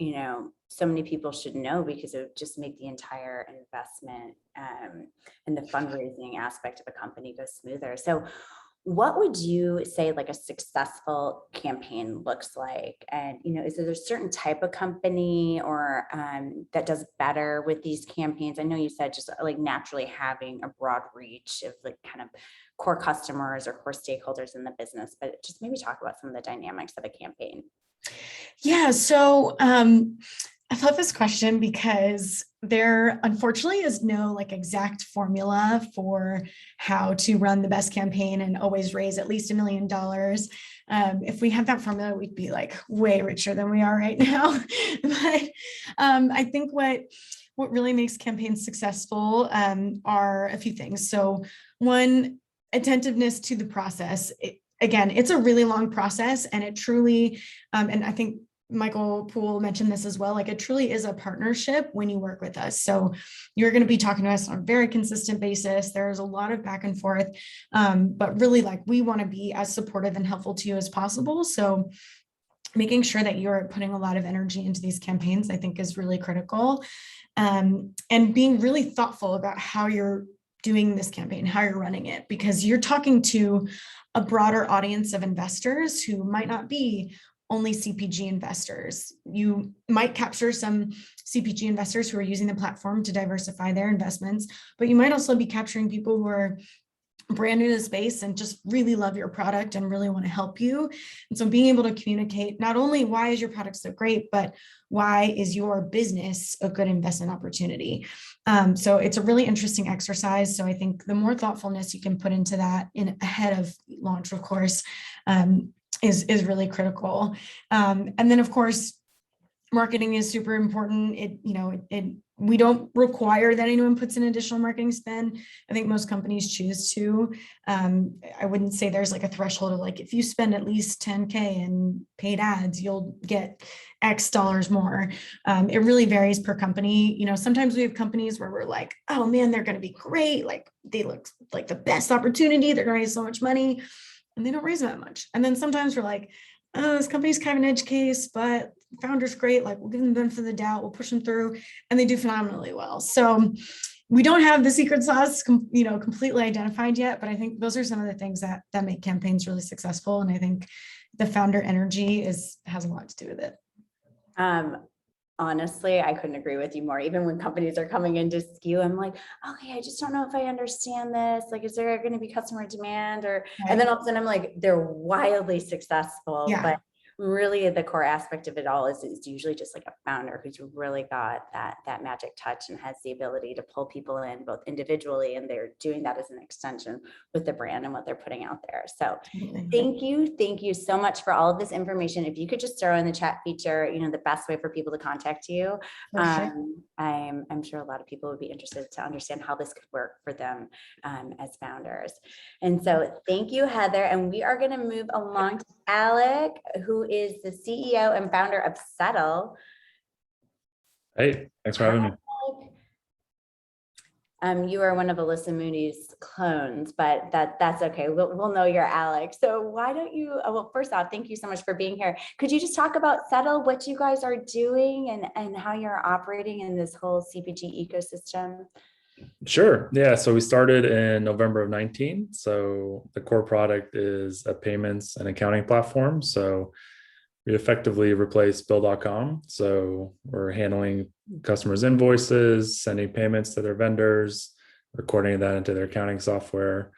so many people should know, because it would just make the entire investment and the fundraising aspect of a company go smoother. So what would you say like a successful campaign looks like? And, is there a certain type of company or that does better with these campaigns? I know you said just like naturally having a broad reach of like kind of core customers or core stakeholders in the business, but just maybe talk about some of the dynamics of a campaign. Yeah, so I love this question because there unfortunately is no like exact formula for how to run the best campaign and always raise at least $1 million. If we had that formula, we'd be like way richer than we are right now. But I think what really makes campaigns successful are a few things. So one, attentiveness to the process. Again, it's a really long process, and it truly, and I think Michael Poole mentioned this as well, like it truly is a partnership when you work with us. So you're going to be talking to us on a very consistent basis. There's a lot of back and forth, but really like we want to be as supportive and helpful to you as possible. So making sure that you're putting a lot of energy into these campaigns, I think is really critical. And being really thoughtful about how you're doing this campaign, how you're running it, because you're talking to a broader audience of investors who might not be only CPG investors. You might capture some CPG investors who are using the platform to diversify their investments, but you might also be capturing people who are brand new to the space and just really love your product and really want to help you. And so being able to communicate not only why is your product so great, but why is your business a good investment opportunity? So it's a really interesting exercise. So I think the more thoughtfulness you can put into that ahead of launch, of course, is really critical. And then of course, marketing is super important. We don't require that anyone puts in additional marketing spend. I think most companies choose to. I wouldn't say there's like a threshold of like, if you spend at least 10K in paid ads, you'll get X dollars more. It really varies per company. Sometimes we have companies where we're like, oh man, they're going to be great. Like they look like the best opportunity. They're going to raise so much money, and they don't raise that much. And then sometimes we're like, oh, this company's kind of an edge case, but founder's great. Like we'll give them the benefit of the doubt. We'll push them through, and they do phenomenally well. So we don't have the secret sauce, completely identified yet, but I think those are some of the things that make campaigns really successful. And I think the founder energy has a lot to do with it. Honestly, I couldn't agree with you more. Even when companies are coming into SKU, I'm like, okay, I just don't know if I understand this. Like, is there going to be customer demand and then all of a sudden I'm like, they're wildly successful, but really the core aspect of it all is usually just like a founder who's really got that magic touch and has the ability to pull people in both individually, and they're doing that as an extension with the brand and what they're putting out there. So thank you so much for all of this information. If you could just throw in the chat feature, the best way for people to contact you. I'm sure a lot of people would be interested to understand how this could work for them as founders. And so thank you, Heather. And we are going to move along to Alek, who is the CEO and founder of Settle. Hey, thanks for having me. You are one of Alyssa Mooney's clones, but that's okay. We'll know you're Alek. So why don't you, well, first off, thank you so much for being here. Could you just talk about Settle, what you guys are doing and how you're operating in this whole CPG ecosystem? Sure. Yeah. So we started in November of 19. So the core product is a payments and accounting platform. So we effectively replaced Bill.com. So we're handling customers' invoices, sending payments to their vendors, recording that into their accounting software.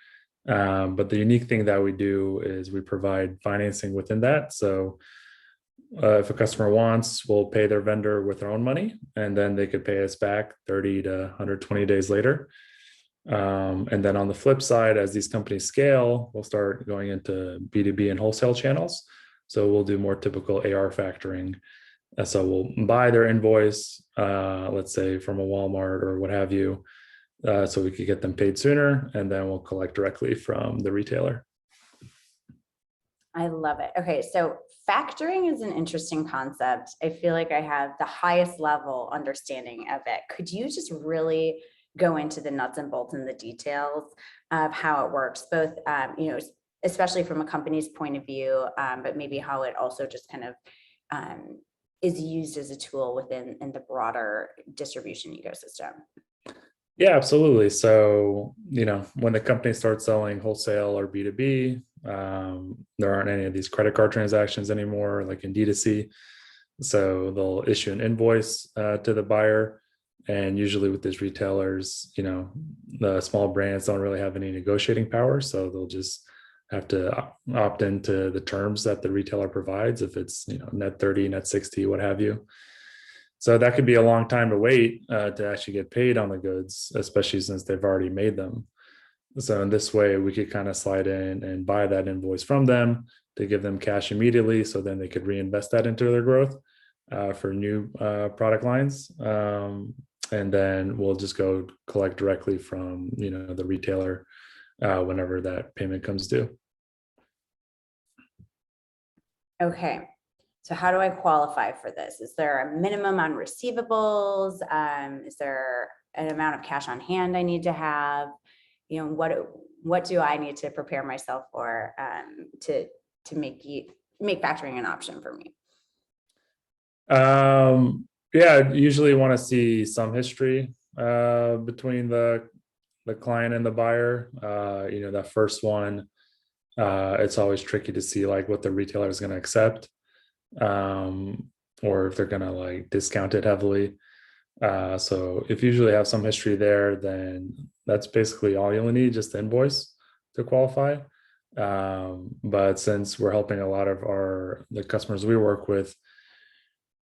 But the unique thing that we do is we provide financing within that. So if a customer wants, we'll pay their vendor with their own money, and then they could pay us back 30 to 120 days later. And then on the flip side, as these companies scale, we'll start going into B2B and wholesale channels. So we'll do more typical AR factoring. So we'll buy their invoice, let's say from a Walmart or what have you. so we could get them paid sooner, and then we'll collect directly from the retailer. I love it. Okay, so factoring is an interesting concept. I feel like I have the highest level understanding of it. Could you just really go into the nuts and bolts and the details of how it works, both, you know, especially from a company's point of view, but maybe how it also just kind of is used as a tool within the broader distribution ecosystem? Yeah, absolutely. So, you know, when the company starts selling wholesale or B2B, there aren't any of these credit card transactions anymore, like in D2C. So they'll issue an invoice to the buyer. And usually with these retailers, you know, the small brands don't really have any negotiating power. So they'll just have to opt into the terms that the retailer provides, if it's, you know, net 30, net 60, what have you. So that could be a long time to wait to actually get paid on the goods, especially since they've already made them. So in this way, we could kind of slide in and buy that invoice from them to give them cash immediately, so then they could reinvest that into their growth for new product lines. And then we'll just go collect directly from, you know, the retailer whenever that payment comes due. Okay. So how do I qualify for this? Is there a minimum on receivables? Is there an amount of cash on hand I need to have? You know, what do I need to prepare myself for to make factoring an option for me? Yeah, usually want to see some history between the client and the buyer. You know, that first one, it's always tricky to see like what the retailer is going to accept, or if they're going to like discount it heavily. So if you usually have some history there, then that's basically all you'll need, just the invoice to qualify. But since we're helping a lot of the customers we work with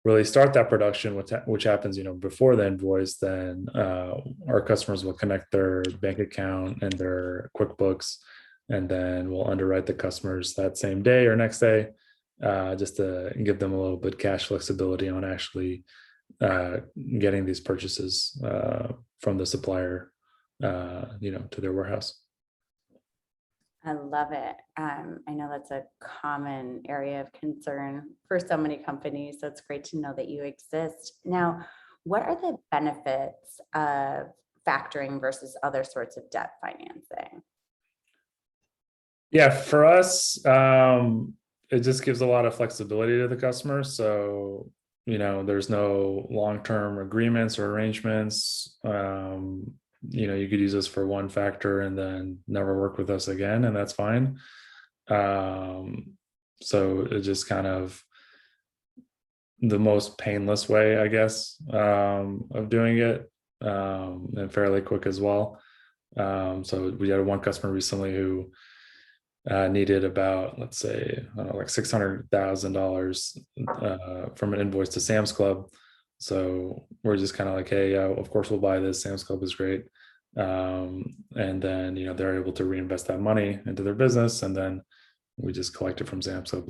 really start that production, which happens, you know, before the invoice, then our customers will connect their bank account and their QuickBooks, and then we'll underwrite the customers that same day or next day, just to give them a little bit cash flexibility on actually getting these purchases from the supplier, you know, to their warehouse. I love it. I know that's a common area of concern for so many companies, so it's great to know that you exist. Now, what are the benefits of factoring versus other sorts of debt financing? Yeah, for us, it just gives a lot of flexibility to the customer. So, you know, there's no long-term agreements or arrangements. You know, you could use this for one factor and then never work with us again, and that's fine. So it's just kind of the most painless way, I guess, of doing it, and fairly quick as well. So we had one customer recently who needed about, let's say, I don't know, like $600,000 from an invoice to Sam's Club. So we're just kind of like, hey, of course we'll buy this. Sam's Club is great. And then, you know, they're able to reinvest that money into their business, and then we just collect it from Sam's Club,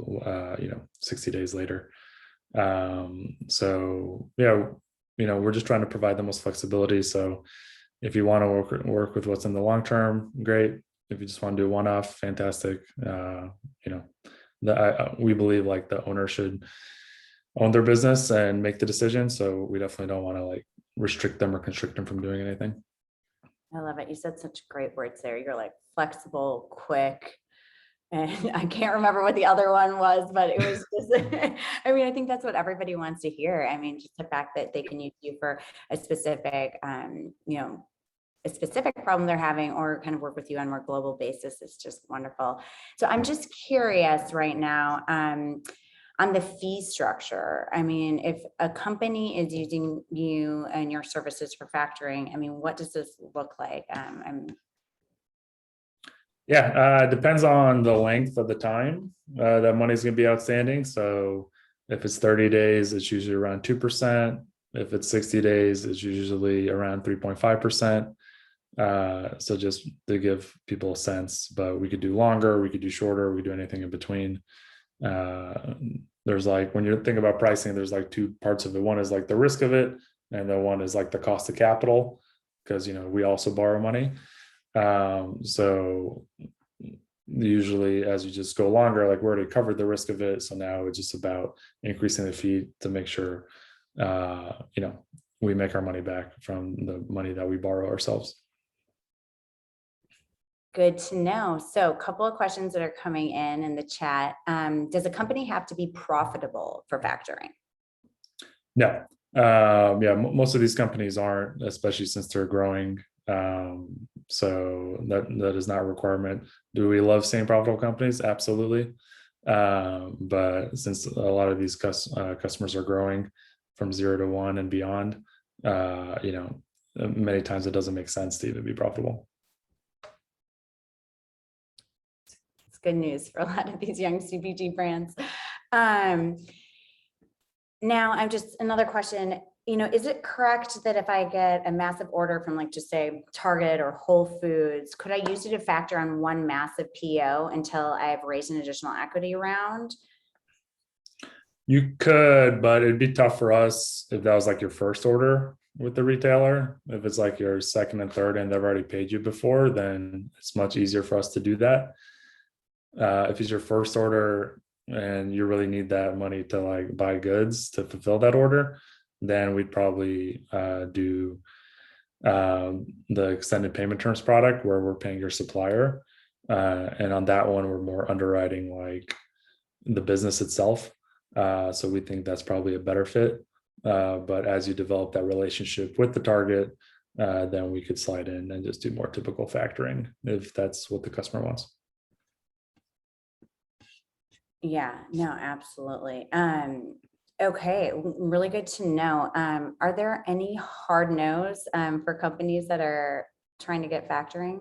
you know, 60 days later. So yeah, you know, we're just trying to provide the most flexibility. So if you want to work with what's in the long term, great. If you just want to do one-off, fantastic. You know, we believe like the owner should own their business and make the decision. So we definitely don't want to like restrict them or constrict them from doing anything. I love it. You said such great words there. You're like flexible, quick, and I can't remember what the other one was, but it was just, I mean, I think that's what everybody wants to hear. I mean, just the fact that they can use you for a specific, you know, a specific problem they're having, or kind of work with you on a more global basis is just wonderful. So I'm just curious right now, on the fee structure. I mean, if a company is using you and your services for factoring, I mean, what does this look like? Yeah, it depends on the length of the time that money's going to be outstanding. So if it's 30 days, it's usually around 2%. If it's 60 days, it's usually around 3.5%. So just to give people a sense, but we could do longer, we could do shorter, we could do anything in between. There's like, when you think about pricing, there's like two parts of it. One is like the risk of it, and the one is like the cost of capital. because we also borrow money. So usually as you just go longer, like we already covered the risk of it, so now it's just about increasing the fee to make sure we make our money back from the money that we borrow ourselves. Good to know. So a couple of questions that are coming in the chat. Does a company have to be profitable for factoring? No. Most of these companies aren't, especially since they're growing. So that is not a requirement. Do we love seeing profitable companies? Absolutely. But since a lot of these customers are growing from 0 to 1 and beyond, many times it doesn't make sense to even be profitable. It's good news for a lot of these young CPG brands. Now I'm just, another question, is it correct that if I get a massive order from like, just say Target or Whole Foods, could I use it to factor on one massive PO until I've raised an additional equity round? You could, but it'd be tough for us if that was like your first order with the retailer. If it's like your second and third and they've already paid you before, then it's much easier for us to do that. If it's your first order and you really need that money to like buy goods to fulfill that order, then we'd probably do the extended payment terms product where we're paying your supplier. And on that one, we're more underwriting like the business itself. So we think that's probably a better fit. But as you develop that relationship with the target, then we could slide in and just do more typical factoring if that's what the customer wants. Yeah, no, absolutely. Okay, really good to know. Are there any hard no's for companies that are trying to get factoring?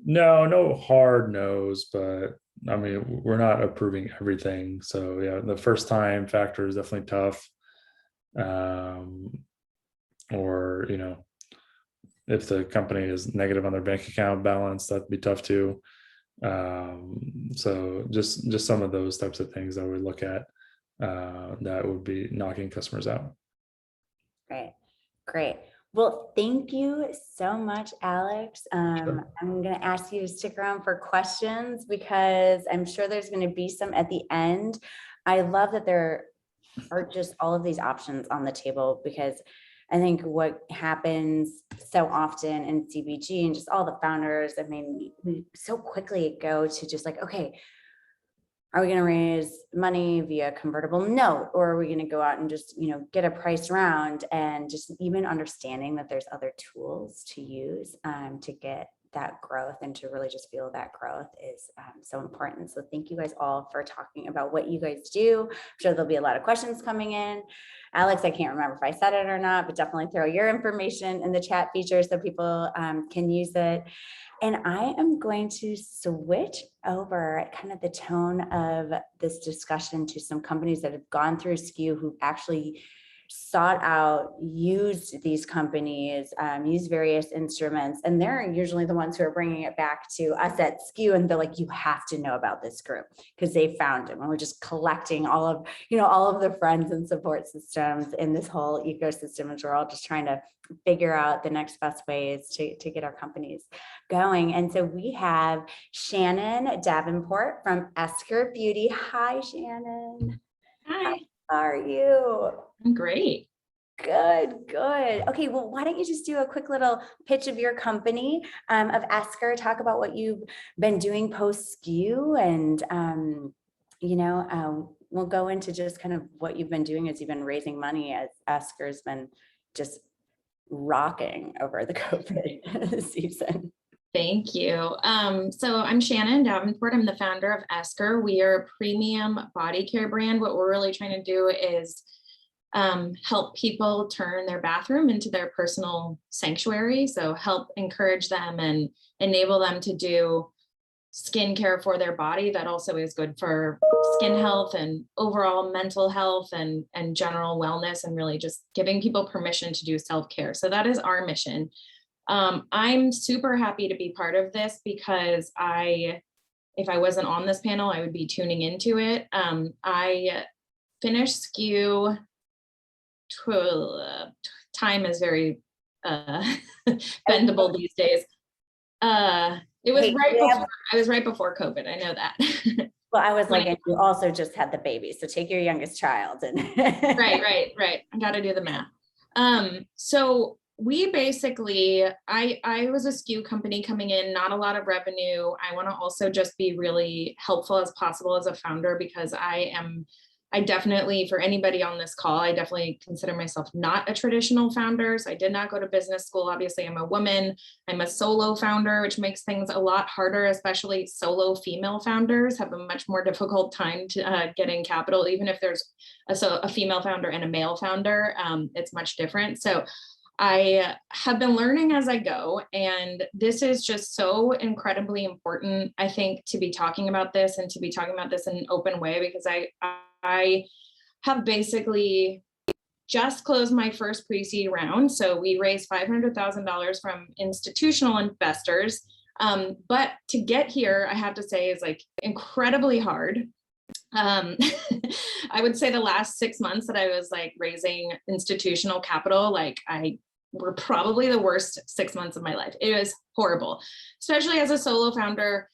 No hard no's, but I mean, we're not approving everything. So yeah, the first time factor is definitely tough. Or, if the company is negative on their bank account balance, that'd be tough too. So just some of those types of things that we look at that would be knocking customers out. Great. Well, thank you so much, Alex. Sure. I'm going to ask you to stick around for questions because I'm sure there's going to be some at the end. I love that there are just all of these options on the table, because I think what happens so often in CPG and just all the founders, I mean, we so quickly go to just like, okay, are we going to raise money via convertible note, or are we going to go out and just, get a price round? And just even understanding that there's other tools to use to get that growth and to really just feel that growth is so important. So thank you guys all for talking about what you guys do. I'm sure there'll be a lot of questions coming in. Alex, I can't remember if I said it or not, but definitely throw your information in the chat feature so people can use it. And I am going to switch over kind of the tone of this discussion to some companies that have gone through SKU, who actually sought out, used these companies, used various instruments, and they're usually the ones who are bringing it back to us at SKU, and they're like, you have to know about this group because they found them, and we're just collecting all of the friends and support systems in this whole ecosystem, and we're all just trying to figure out the next best ways to get our companies going. And so we have Shannon Davenport from ESKER Beauty. Hi, Shannon. Hi. How are you? I'm great. Good. Okay, well, why don't you just do a quick little pitch of your company, of ESKER, talk about what you've been doing post SKU, and we'll go into just kind of what you've been doing as you've been raising money, as ESKER's been just rocking over the COVID season. Thank you. So I'm Shannon Davenport. I'm the founder of ESKER. We are a premium body care brand. What we're really trying to do is help people turn their bathroom into their personal sanctuary. So help encourage them and enable them to do skincare for their body that also is good for skin health and overall mental health and general wellness, and really just giving people permission to do self-care. So that is our mission. I'm super happy to be part of this because if I wasn't on this panel, I would be tuning into it. I finished SKU, time is very bendable these days. It was I was right before COVID. I know that. Well, I was like, and you also just had the baby, so take your youngest child and right. I got to do the math. So we basically, I was a SKU company coming in, not a lot of revenue. I want to also just be really helpful as possible as a founder, because I definitely, for anybody on this call, I definitely consider myself not a traditional founder. So I did not go to business school. Obviously, I'm a woman. I'm a solo founder, which makes things a lot harder, especially solo female founders have a much more difficult time to getting capital. Even if there's a female founder and a male founder, it's much different. So I have been learning as I go, and this is just so incredibly important, I think, to be talking about this and to be talking about this in an open way, because I have basically just closed my first pre-seed round. So we raised $500,000 from institutional investors. But to get here, I have to say, is like incredibly hard. I would say the last 6 months that I was like raising institutional capital, like were probably the worst 6 months of my life. It was horrible, especially as a solo founder.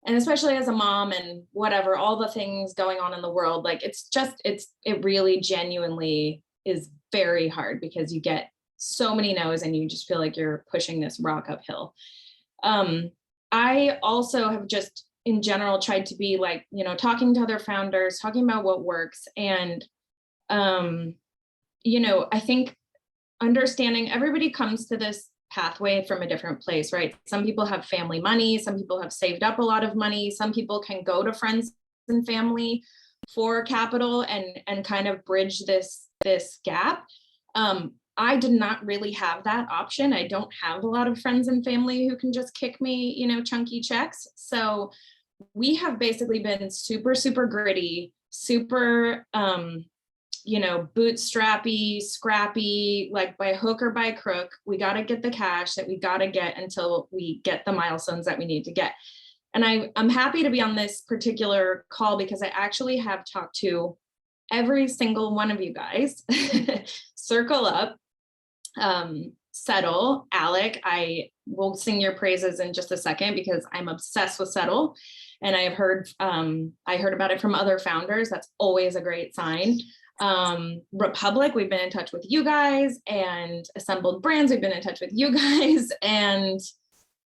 And especially as a mom and whatever, all the things going on in the world, like it really genuinely is very hard, because you get so many no's and you just feel like you're pushing this rock uphill. I also have just in general tried to be like, talking to other founders, talking about what works. And, I think understanding everybody comes to this pathway from a different place, right? Some people have family money, some people have saved up a lot of money, some people can go to friends and family for capital and kind of bridge this gap. I did not really have that option. I don't have a lot of friends and family who can just kick me, chunky checks. So we have basically been super, super gritty, super bootstrappy, scrappy, like by hook or by crook. We got to get the cash that we got to get until we get the milestones that we need to get. And I'm happy to be on this particular call, because I actually have talked to every single one of you guys. CircleUp, Settle, Alek. I will sing your praises in just a second, because I'm obsessed with Settle. And I heard about it from other founders. That's always a great sign. Republic, we've been in touch with you guys, and Assembled Brands, we've been in touch with you guys, and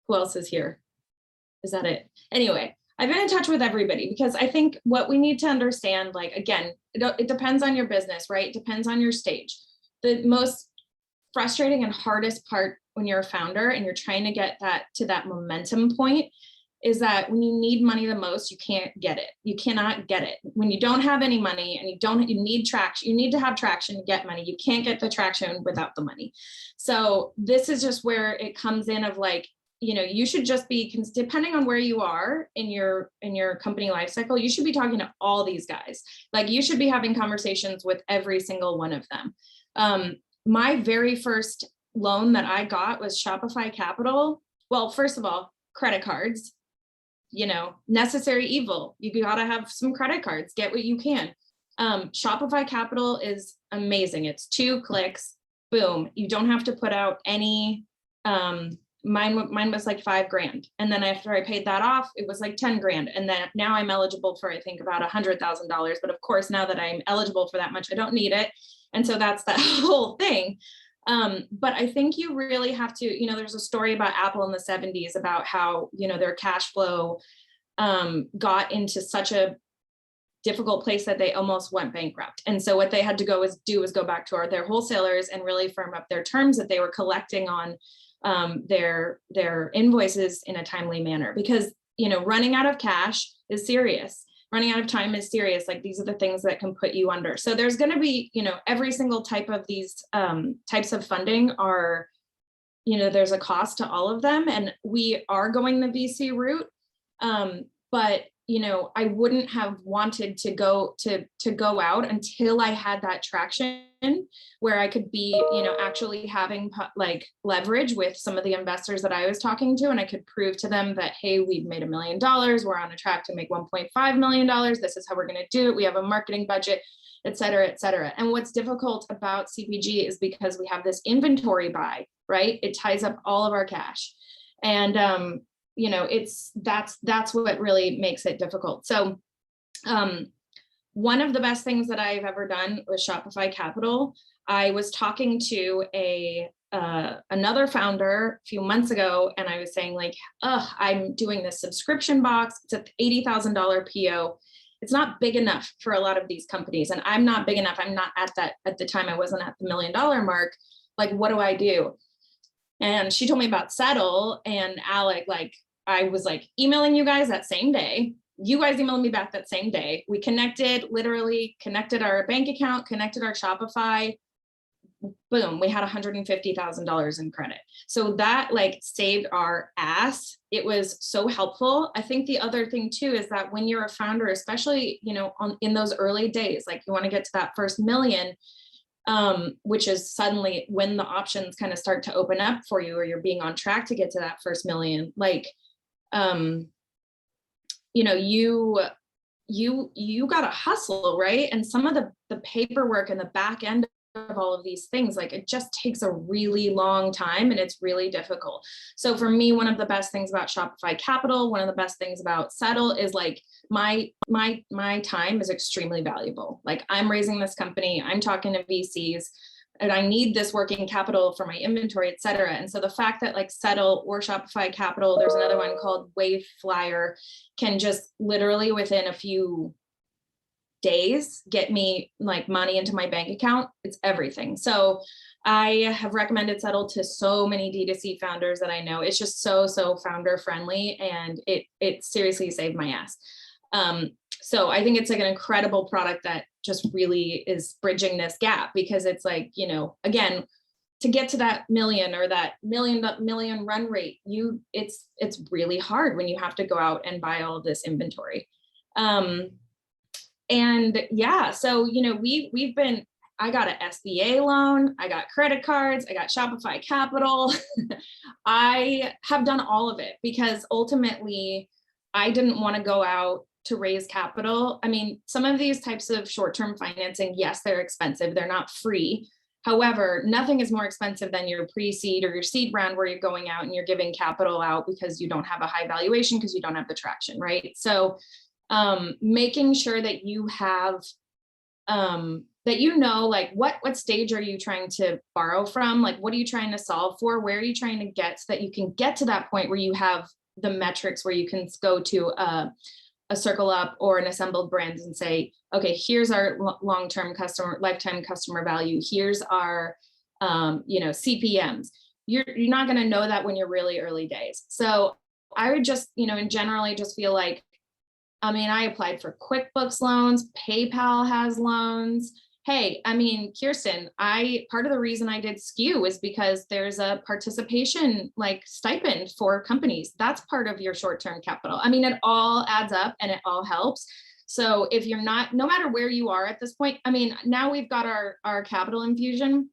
who else is here? Is that it? Anyway, I've been in touch with everybody, because I think what we need to understand, like, again, it depends on your business, right? It depends on your stage. The most frustrating and hardest part when you're a founder and you're trying to get that to that momentum point is that when you need money the most, you can't get it. You cannot get it. When you don't have any money and you need traction, you need to have traction to get money. You can't get the traction without the money. So this is just where it comes in of like, you should just be, depending on where you are in your company life cycle, you should be talking to all these guys. Like you should be having conversations with every single one of them. My very first loan that I got was Shopify Capital. Well, first of all, credit cards. Necessary evil. You gotta have some credit cards, get what you can. Shopify Capital is amazing. It's 2 clicks, boom. You don't have to put out any, mine was like $5,000. And then after I paid that off, it was like 10 grand. And then now I'm eligible for, I think, about $100,000. But of course, now that I'm eligible for that much, I don't need it. And so that's that whole thing. But I think you really have to, there's a story about Apple in the 70s about how, their cash flow got into such a difficult place that they almost went bankrupt. And so what they had to do was go back to their wholesalers and really firm up their terms that they were collecting on their invoices in a timely manner, because, running out of cash is serious. Running out of time is serious. Like these are the things that can put you under. So there's going to be, every single type of these types of funding are, there's a cost to all of them. And we are going the VC route. But you know, I wouldn't have wanted to go out until I had that traction where I could be, you know, actually having like leverage with some of the investors that I was talking to, and I could prove to them that, hey, we've made $1 million, we're on a track to make $1.5 million, this is how we're going to do it, we have a marketing budget, et cetera, et cetera. And what's difficult about CPG is because we have this inventory buy, right? It ties up all of our cash. And, you know, that's what really makes it difficult. So one of the best things that I've ever done was Shopify Capital. I was talking to another founder a few months ago, and I was saying like, I'm doing this subscription box. It's an $80,000 PO. It's not big enough for a lot of these companies. And I'm not big enough. I'm not at that, at the time I wasn't at the $1 million mark. Like, what do I do? And she told me about Settle, and Alek, like, I was like emailing you guys that same day. You guys emailed me back that same day. We connected, literally connected our bank account, connected our Shopify. Boom, we had $150,000 in credit. So that like saved our ass. It was so helpful. I think the other thing too is that when you're a founder, especially, you know, in those early days, like you want to get to that first million, which is suddenly when the options kind of start to open up for you, or you're being on track to get to that first million. Like, you know, you got to hustle, right? And some of the paperwork and the back end of all of these things, like it just takes a really long time and it's really difficult. So for me, one of the best things about Shopify Capital, one of the best things about Settle is like my time is extremely valuable. Like I'm raising this company, I'm talking to VCs, and I need this working capital for my inventory, et cetera. And so the fact that like Settle or Shopify Capital, there's another one called Waveflyer, can just literally within a few days get me like money into my bank account, it's everything. So I have recommended Settle to so many D2C founders that I know. It's just so founder friendly, and it seriously saved my ass. So I think it's like an incredible product that just really is bridging this gap, because it's like, you know, again, to get to that million or that million run rate, it's really hard when you have to go out and buy all of this inventory. And yeah, so, you know, I got an SBA loan, I got credit cards, I got Shopify Capital. I have done all of it because ultimately I didn't want to go out to raise capital. I mean, some of these types of short-term financing, yes, they're expensive, they're not free. However, nothing is more expensive than your pre-seed or your seed round where you're going out and you're giving capital out because you don't have a high valuation, because you don't have the traction, right? So making sure that you have, that you know, like what stage are you trying to borrow from? Like, what are you trying to solve for? Where are you trying to get so that you can get to that point where you have the metrics where you can go to a CircleUp or an Assembled Brands and say, okay, here's our long-term customer, lifetime customer value. Here's our, you know, CPMs. You're not going to know that when you're really early days. So I would just, you know, and generally just feel like, I mean, I applied for QuickBooks loans, PayPal has loans. Hey, I mean, Kirstin, part of the reason I did SKU is because there's a participation like stipend for companies. That's part of your short-term capital. I mean, it all adds up and it all helps. So if you're not, no matter where you are at this point, I mean, now we've got our capital infusion.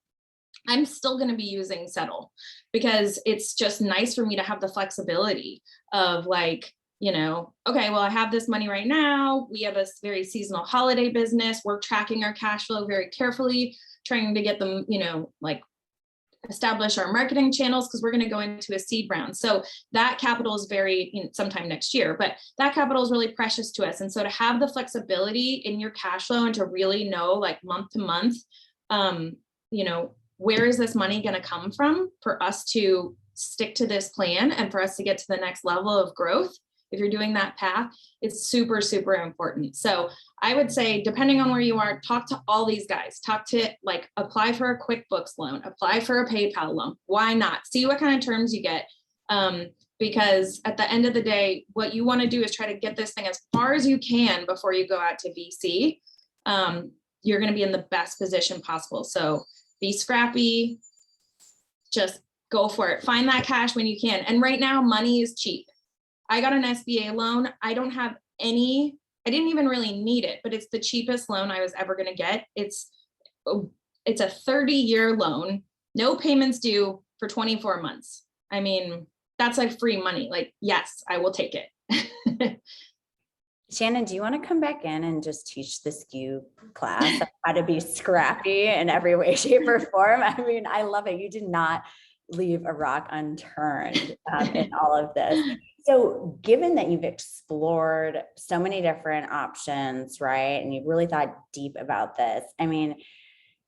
I'm still going to be using Settle because it's just nice for me to have the flexibility of like, you know, okay, well, I have this money right now. We have a very seasonal holiday business. We're tracking our cash flow very carefully, trying to get them, you know, like establish our marketing channels because we're going to go into a seed round. So that capital is very, you know, sometime next year, but that capital is really precious to us. And so to have the flexibility in your cash flow and to really know like month to month, you know, where is this money going to come from for us to stick to this plan and for us to get to the next level of growth. If you're doing that path, it's super important. So I would say, depending on where you are, talk to all these guys, apply for a QuickBooks loan, apply for a PayPal loan. Why not? See what kind of terms you get. Because at the end of the day, what you want to do is try to get this thing as far as you can before you go out to VC. You're going to be in the best position possible. So be scrappy, just go for it. Find that cash when you can. And right now, money is cheap. I got an SBA loan. I don't have I didn't even really need it, but it's the cheapest loan I was ever going to get. It's a 30-year loan, no payments due for 24 months. I mean, that's like free money. Like, yes, I will take it. Shannon, do you want to come back in and just teach the SKU class how to be scrappy in every way, shape, or form? I mean, I love it. You did not leave a rock unturned in all of this. So given that you've explored so many different options, right, and you've really thought deep about this, I mean,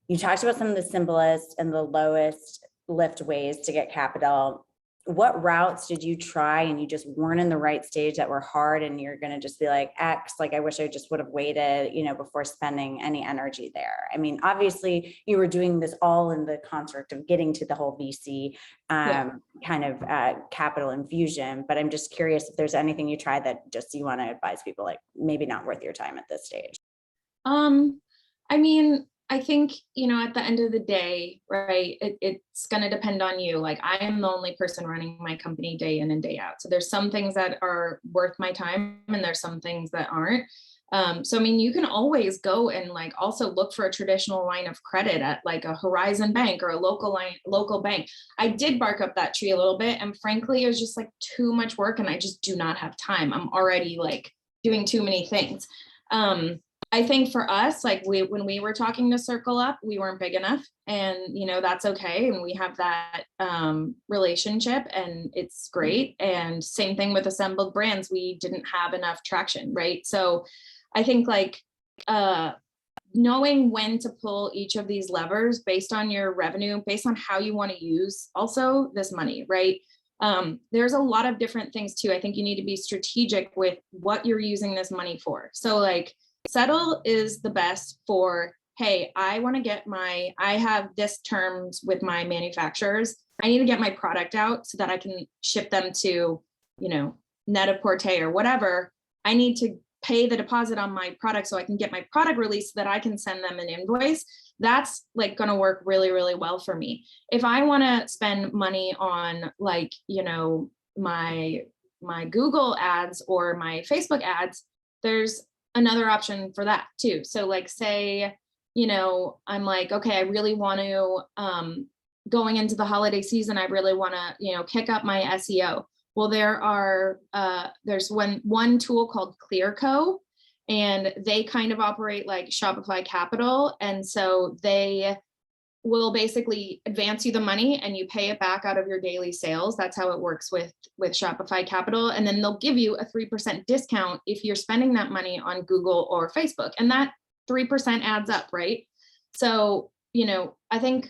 you talked about some of the simplest and the lowest lift ways to get capital. What routes did you try and you just weren't in the right stage that were hard and you're going to just be like, X, like, I wish I just would have waited, you know, before spending any energy there? I mean, obviously you were doing this all in the construct of getting to the whole VC kind of capital infusion, but I'm just curious if there's anything you tried that just you want to advise people, like maybe not worth your time at this stage. I mean, I think, you know, at the end of the day, right, it's going to depend on you. Like, I am the only person running my company day in and day out. So there's some things that are worth my time and there's some things that aren't. So, I mean, you can always go and like also look for a traditional line of credit at like a Horizon Bank or a local bank. I did bark up that tree a little bit. And frankly, it was just like too much work and I just do not have time. I'm already like doing too many things. I think for us, like when we were talking to CircleUp, we weren't big enough, and you know, that's okay. And we have that relationship and it's great. And same thing with Assembled Brands, we didn't have enough traction, right? So I think like knowing when to pull each of these levers based on your revenue, based on how you want to use also this money, right? There's a lot of different things too. I think you need to be strategic with what you're using this money for. So like, Settle is the best for, hey, I want to get I have this terms with my manufacturers. I need to get my product out so that I can ship them to, you know, Net-a-Porter or whatever. I need to pay the deposit on my product so I can get my product released so that I can send them an invoice. That's like going to work really, really well for me. If I want to spend money on like, you know, my Google ads or my Facebook ads, there's another option for that too. So like say, you know, I'm like, okay, I really want to, going into the holiday season, I really want to, you know, kick up my SEO. Well, there's one tool called ClearCo, and they kind of operate like Shopify Capital. And so they will basically advance you the money and you pay it back out of your daily sales. That's how it works with Shopify Capital. And then they'll give you a 3% discount if you're spending that money on Google or Facebook. And that 3% adds up, right? So, you know, I think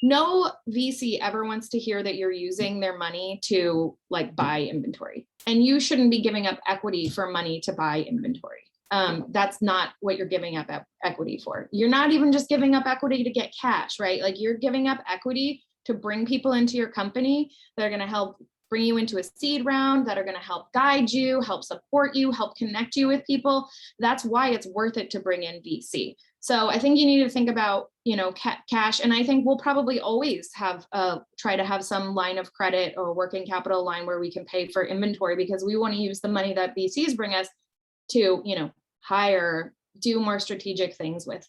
no VC ever wants to hear that you're using their money to like buy inventory. And you shouldn't be giving up equity for money to buy inventory. That's not what you're giving up equity for. You're not even just giving up equity to get cash, right? Like you're giving up equity to bring people into your company that are going to help bring you into a seed round, that are going to help guide you, help support you, help connect you with people. That's why it's worth it to bring in VC. So I think you need to think about, you know, cash. And I think we'll probably always have try to have some line of credit or working capital line where we can pay for inventory, because we want to use the money that VCs bring us to, you know, hire, do more strategic things with.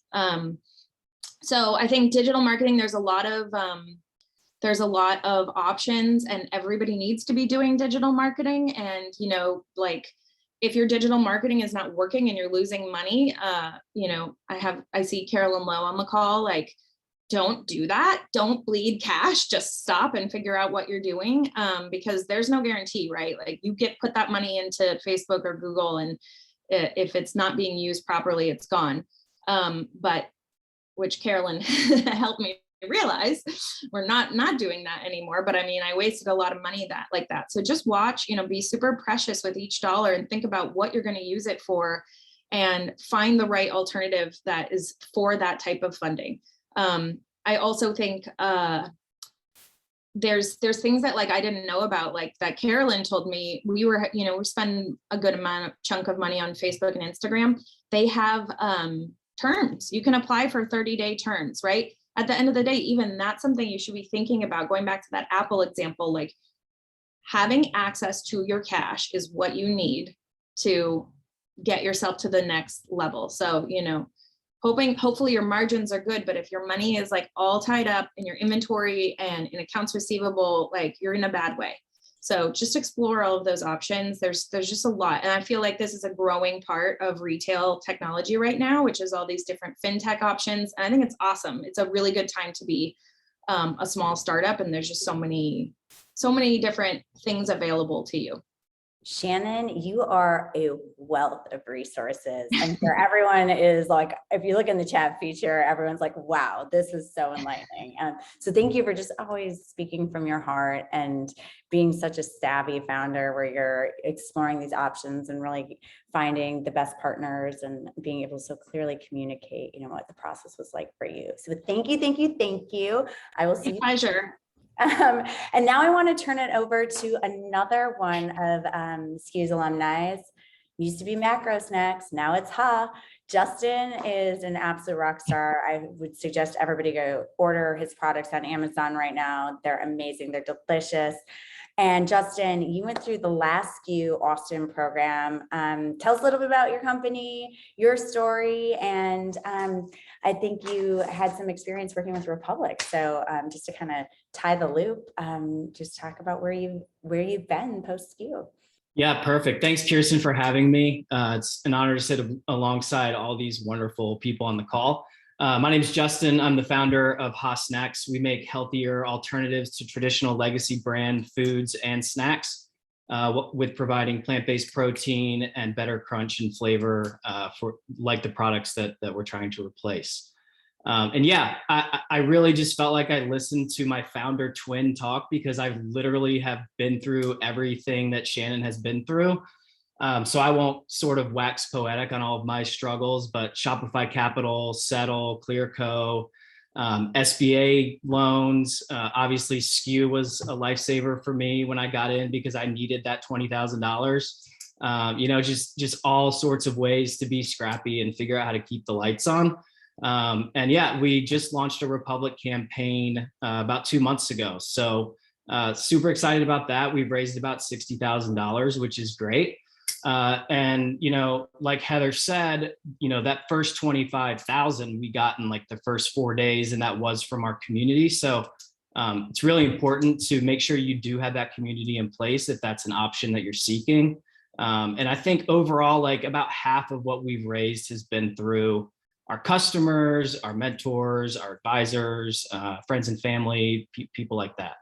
So I think digital marketing, there's a lot of options, and everybody needs to be doing digital marketing. And, you know, like if your digital marketing is not working and you're losing money, you know, I see Carolyn Lowe on the call, like, don't do that. Don't bleed cash. Just stop and figure out what you're doing, because there's no guarantee, right? Like you put that money into Facebook or Google, and if it's not being used properly, it's gone. But which Carolyn helped me realize, we're not doing that anymore. But I mean, I wasted a lot of money like that. So just watch, you know, be super precious with each dollar and think about what you're going to use it for, and find the right alternative that is for that type of funding. I also think there's things that like I didn't know about, like that Carolyn told me. We're spending a good chunk of money on Facebook and Instagram. They have terms. You can apply for 30-day terms, right? At the end of the day, even that's something you should be thinking about. Going back to that Apple example, like having access to your cash is what you need to get yourself to the next level. So, hopefully your margins are good, but if your money is like all tied up in your inventory and in accounts receivable, like you're in a bad way. So just explore all of those options. There's just a lot. And I feel like this is a growing part of retail technology right now, which is all these different fintech options. And I think it's awesome. It's a really good time to be a small startup. And there's just so many different things available to you. Shannon, you are a wealth of resources. I'm sure everyone is like, if you look in the chat feature, everyone's like, wow, this is so enlightening. So thank you for just always speaking from your heart and being such a savvy founder where you're exploring these options and really finding the best partners and being able to so clearly communicate, what the process was like for you. So thank you, thank you, thank you. I will see you. Pleasure. And now I want to turn it over to another one of SKU's alumni. Used to be Macro Snacks, now it's Ha. Justin is an absolute rock star. I would suggest everybody go order his products on Amazon right now. They're amazing, they're delicious. And Justin, you went through the last SKU Austin program. Tell us a little bit about your company, your story, and I think you had some experience working with Republic. So just to kind of tie the loop, just talk about where you've been post SKU. Yeah, perfect. Thanks, Kirstin, for having me. It's an honor to sit alongside all these wonderful people on the call. My name is Justin. I'm the founder of Ha Snacks. We make healthier alternatives to traditional legacy brand foods and snacks with providing plant-based protein and better crunch and flavor for like the products that we're trying to replace. And yeah, I really just felt like I listened to my founder twin talk because I literally have been through everything that Shannon has been through. So I won't sort of wax poetic on all of my struggles, but Shopify Capital, Settle, Clearco, SBA loans, obviously SKU was a lifesaver for me when I got in because I needed that $20,000. Just all sorts of ways to be scrappy and figure out how to keep the lights on. And yeah, we just launched a Republic campaign about 2 months ago. So super excited about that. We've raised about $60,000, which is great. And, like Heather said, that first 25,000 we got in like the first 4 days, and that was from our community. So it's really important to make sure you do have that community in place if that's an option that you're seeking. And I think overall, like about half of what we've raised has been through our customers, our mentors, our advisors, friends and family, people like that.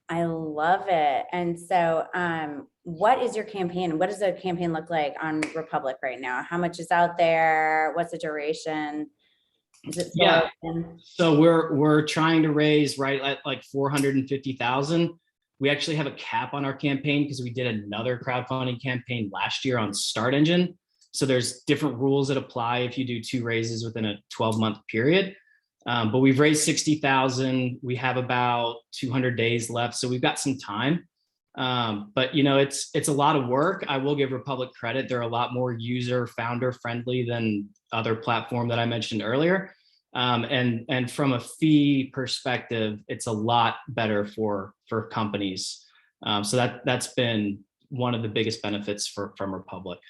I love it. And so what is your campaign? What does the campaign look like on Republic right now? How much is out there? What's the duration? Is it still open? So we're trying to raise right at like 450,000. We actually have a cap on our campaign because we did another crowdfunding campaign last year on Start Engine. So there's different rules that apply if you do 2 raises within a 12-month period. But we've raised 60,000. We have about 200 days left. So we've got some time. But it's a lot of work. I will give Republic credit. They're a lot more founder friendly than other platform that I mentioned earlier. And from a fee perspective, it's a lot better for companies. So that's been one of the biggest benefits from Republic.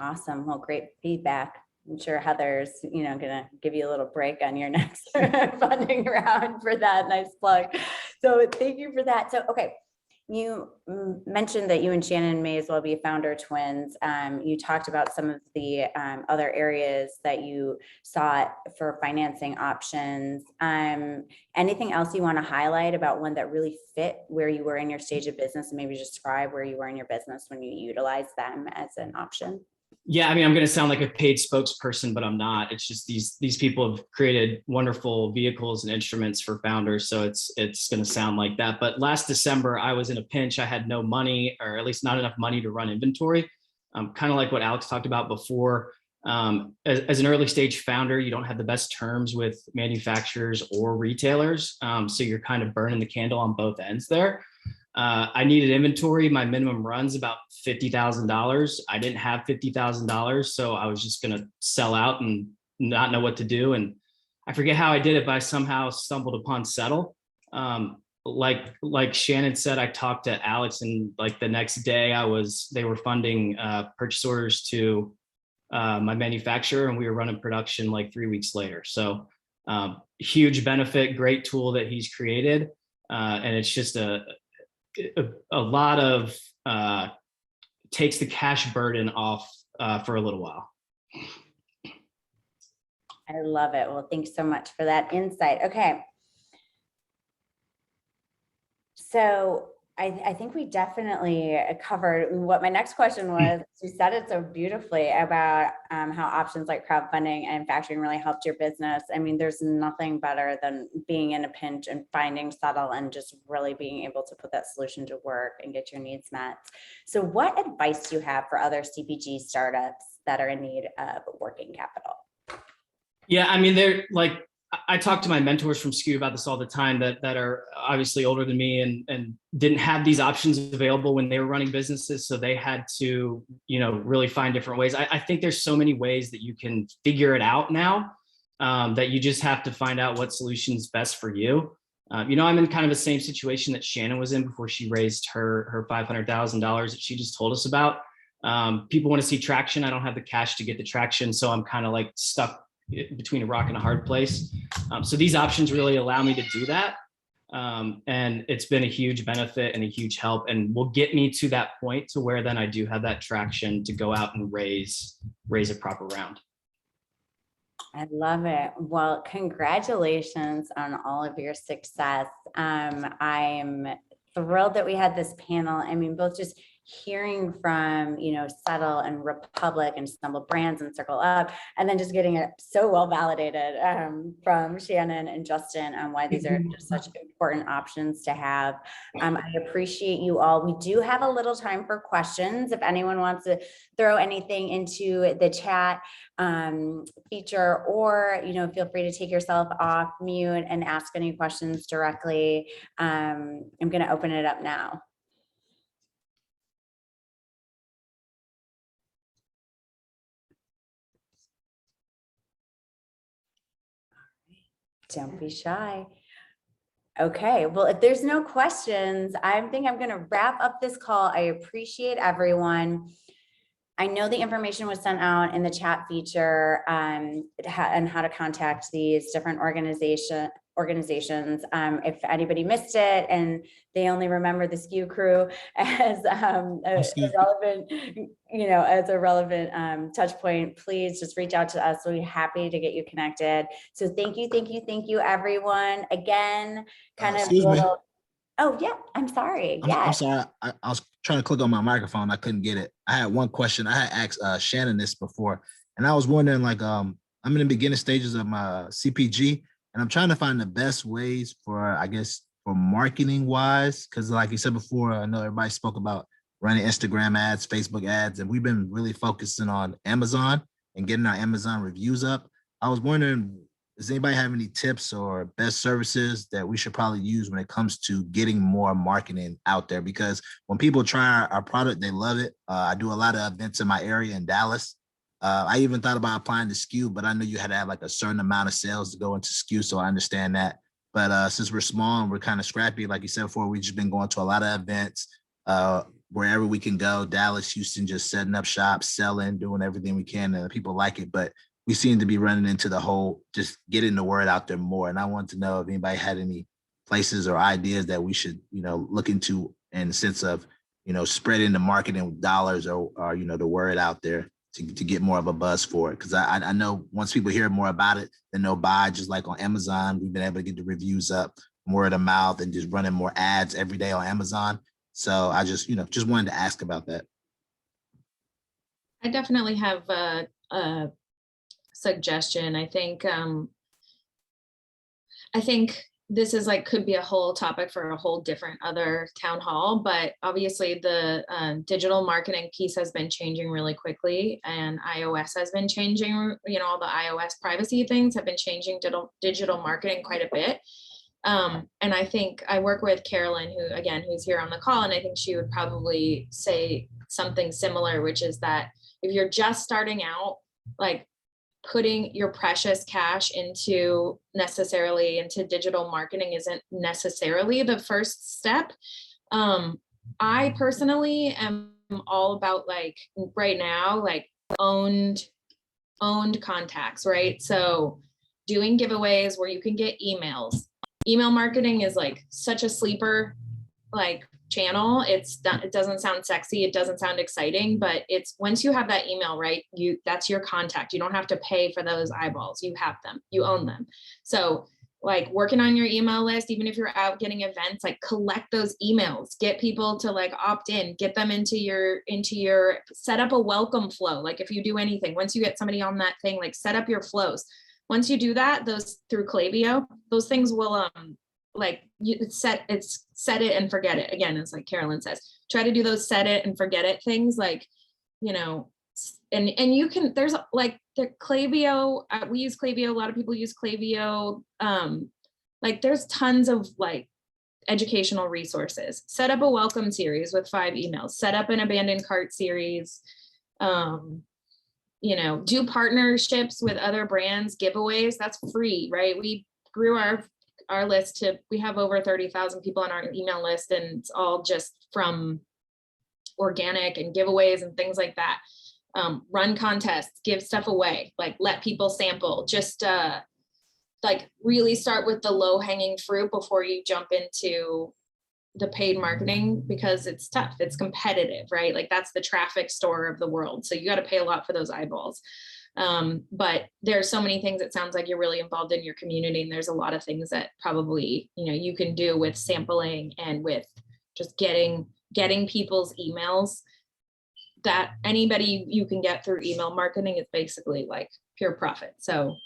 Awesome. Well, great feedback. I'm sure Heather's, gonna give you a little break on your next funding round for that. Nice plug. So thank you for that. So, okay. You mentioned that you and Shannon may as well be founder twins. You talked about some of the other areas that you sought for financing options. Anything else you want to highlight about one that really fit where you were in your stage of business, and maybe describe where you were in your business when you utilized them as an option? Yeah, I mean, I'm going to sound like a paid spokesperson, but I'm not. It's just these people have created wonderful vehicles and instruments for founders, so it's going to sound like that. But last December, I was in a pinch. I had no money, or at least not enough money to run inventory. Kind of like what Alex talked about before. As an early stage founder, you don't have the best terms with manufacturers or retailers, so you're kind of burning the candle on both ends there. I needed inventory. My minimum run's about $50,000. I didn't have $50,000, so I was just going to sell out and not know what to do. And I forget how I did it, but I somehow stumbled upon Settle. like Shannon said, I talked to Alex, and like the next day they were funding purchase orders to my manufacturer, and we were running production like 3 weeks later. So huge benefit, great tool that he's created. And it's just a lot of takes the cash burden off for a little while. I love it. Well, thanks so much for that insight. Okay. So I think we definitely covered what my next question was. You said it so beautifully about how options like crowdfunding and factoring really helped your business. I mean, there's nothing better than being in a pinch and finding Settle and just really being able to put that solution to work and get your needs met. So what advice do you have for other CPG startups that are in need of working capital? Yeah, I mean, they're like, I talk to my mentors from SKU about this all the time that are obviously older than me and didn't have these options available when they were running businesses. So they had to, really find different ways. I think there's so many ways that you can figure it out now that you just have to find out what solution's best for you. I'm in kind of the same situation that Shannon was in before she raised her $500,000 that she just told us about. People want to see traction. I don't have the cash to get the traction. So I'm kind of like stuck between a rock and a hard place. So these options really allow me to do that. And it's been a huge benefit and a huge help, and will get me to that point to where then I do have that traction to go out and raise a proper round. I love it. Well, congratulations on all of your success. I'm thrilled that we had this panel. I mean, both just hearing from, Settle and Republic and Stumble Brands and CircleUp, and then just getting it so well validated from Shannon and Justin on why these are just such important options to have. I appreciate you all. We do have a little time for questions. If anyone wants to throw anything into the chat feature, or, feel free to take yourself off mute and ask any questions directly. I'm going to open it up now. Don't be shy. Okay, well, if there's no questions, I think I'm going to wrap up this call. I appreciate everyone. I know the information was sent out in the chat feature and how to contact these different organizations. If anybody missed it and they only remember the SKU crew as a relevant touch point, please just reach out to us. We'll be happy to get you connected. So thank you, everyone. Again, oh yeah, I'm sorry. I'm sorry. I was trying to click on my microphone. I couldn't get it. I had one question. I had asked Shannon this before, and I was wondering, I'm in the beginning stages of my CPG, and I'm trying to find the best ways for marketing wise. Cause like you said before, I know everybody spoke about running Instagram ads, Facebook ads, and we've been really focusing on Amazon and getting our Amazon reviews up. I was wondering, does anybody have any tips or best services that we should probably use when it comes to getting more marketing out there? Because when people try our product, they love it. I do a lot of events in my area in Dallas. I even thought about applying to SKU, but I knew you had to have like a certain amount of sales to go into SKU, so I understand that. But since we're small and we're kind of scrappy, like you said before, we've just been going to a lot of events wherever we can go. Dallas, Houston, just setting up shops, selling, doing everything we can, and people like it. But we seem to be running into the whole just getting the word out there more. And I want to know if anybody had any places or ideas that we should, look into in the sense of, spreading the marketing dollars or the word out there to get more of a buzz for it. Because I know once people hear more about it, then they'll buy. Just like on Amazon, we've been able to get the reviews up, word of mouth, and just running more ads every day on Amazon. So I just wanted to ask about that. I definitely have a suggestion. I think this is could be a whole topic for a whole different other town hall, but obviously the digital marketing piece has been changing really quickly, and iOS has been changing, all the iOS privacy things have been changing digital marketing quite a bit. And I think I work with Carolyn, who's here on the call, and I think she would probably say something similar, which is that if you're just starting out, putting your precious cash into digital marketing isn't necessarily the first step. I personally am all about like right now, like owned contacts, right? So doing giveaways where you can get emails. Email marketing is like such a sleeper like channel. It doesn't sound sexy, it doesn't sound exciting, but it's once you have that email, right, that's your contact. You don't have to pay for those eyeballs. You have them, you own them. So like working on your email list, even if you're out getting events, like collect those emails, get people to like opt in, get them into your set up a welcome flow. Like if you do anything, once you get somebody on that thing, like set up your flows. Once you do that, those through Klaviyo, those things will like you set it and forget it. Again, it's like Carolyn says, try to do those set it and forget it things, like, you know, and you can, there's like the Klaviyo, we use Klaviyo, a lot of people use Klaviyo. Like there's tons of like educational resources. Set up a welcome series with 5 emails, set up an abandoned cart series, you know, do partnerships with other brands, giveaways, that's free, right? We grew our list to, we have over 30,000 people on our email list, and it's all just from organic and giveaways and things like that. Run contests, give stuff away, like let people sample, just like really start with the low hanging fruit before you jump into the paid marketing, because it's tough, it's competitive, right? Like that's the traffic store of the world. So you got to pay a lot for those eyeballs. But there's so many things, it sounds like you're really involved in your community, and there's a lot of things that probably, you know, you can do with sampling and with just getting people's emails. That anybody you can get through email marketing is basically like pure profit. So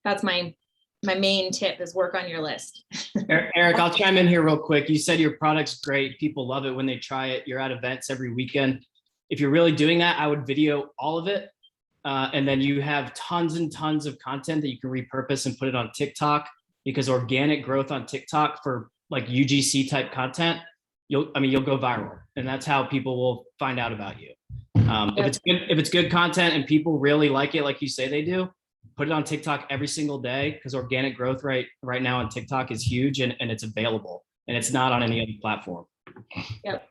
that's my main tip, is work on your list. Eric, I'll chime in here real quick. You said your product's great. People love it when they try it. You're at events every weekend. If you're really doing that, I would video all of it. And then you have tons and tons of content that you can repurpose and put it on TikTok, because organic growth on TikTok for like UGC type content, you'll go viral, and that's how people will find out about you. If it's good content and people really like it, like you say they do, put it on TikTok every single day, because organic growth right now on TikTok is huge, and it's available, and it's not on any other platform. Yep.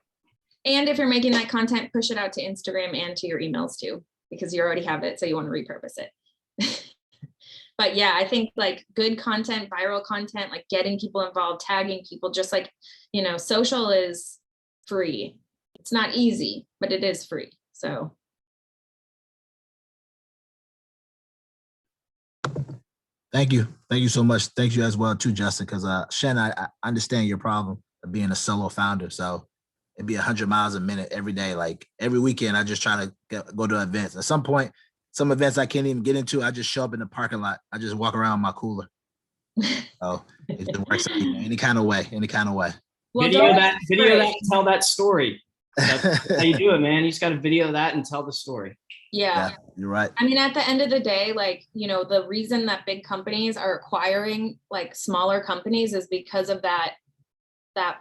And if you're making that content, push it out to Instagram and to your emails too, because you already have it, so you want to repurpose it. But yeah, I think like good content, viral content, like getting people involved, tagging people, just like, you know, social is free. It's not easy, but it is free. So. Thank you. Thank you so much. Thank you as well too, Justin, because Shannon, I understand your problem of being a solo founder. So it'd be 100 miles a minute every day. Like every weekend, I just try to go to events. At some point, some events I can't even get into, I just show up in the parking lot. I just walk around my cooler. So it works out, any kind of way. Well, video that, and tell that story. That's how you do it, man. You just got to video that and tell the story. Yeah, you're right. I mean, at the end of the day, like, you know, the reason that big companies are acquiring like smaller companies is because of that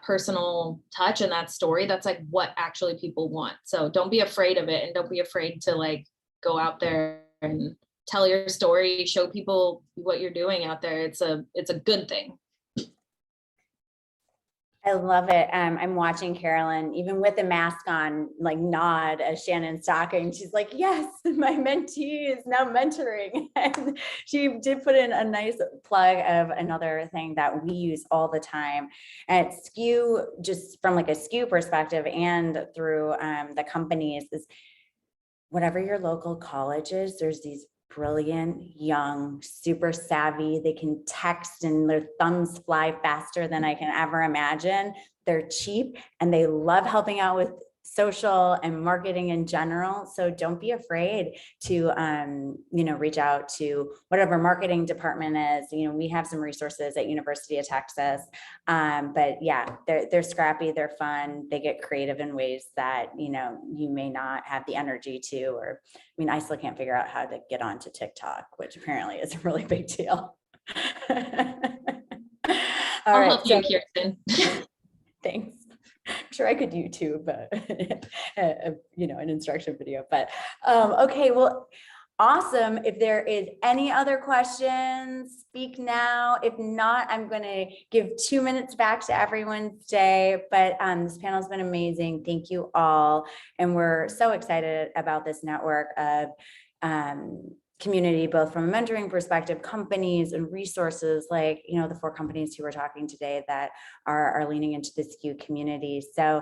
personal touch and that story. That's like what actually people want. So don't be afraid of it, and don't be afraid to like go out there and tell your story, show people what you're doing out there. It's a good thing. I love it. I'm watching Carolyn, even with the mask on, like nod as Shannon's talking. She's like, yes, my mentee is now mentoring. And she did put in a nice plug of another thing that we use all the time at SKU, just from like a SKU perspective and through the companies, is whatever your local college is, there's these brilliant, young, super savvy. They can text and their thumbs fly faster than I can ever imagine. They're cheap and they love helping out with social and marketing in general. So don't be afraid to, reach out to whatever marketing department is. You know, we have some resources at University of Texas, but yeah, they're scrappy, they're fun. They get creative in ways that, you know, you may not have the energy to, or, I mean, I still can't figure out how to get onto TikTok, which apparently is a really big deal. I'll help you, Kirstin. Thanks. I'm sure I could YouTube, but an instruction video. But okay, well, Awesome. If there is any other questions, speak now. If not, I'm going to give 2 minutes back to everyone's day. But this panel has been amazing. Thank you all. And we're so excited about this network of community, both from a mentoring perspective, companies and resources like, you know, the 4 companies who we're talking today that are leaning into the SKU community. So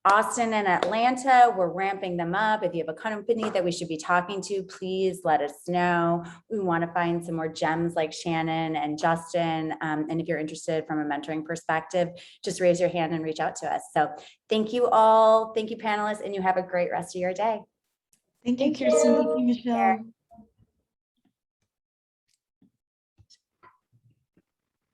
Austin and Atlanta, we're ramping them up. If you have a company that we should be talking to, please let us know. We want to find some more gems like Shannon and Justin. And if you're interested from a mentoring perspective, just raise your hand and reach out to us. So thank you all. Thank you, panelists, and you have a great rest of your day. Thank you, Kirstin. Thank you, Michelle.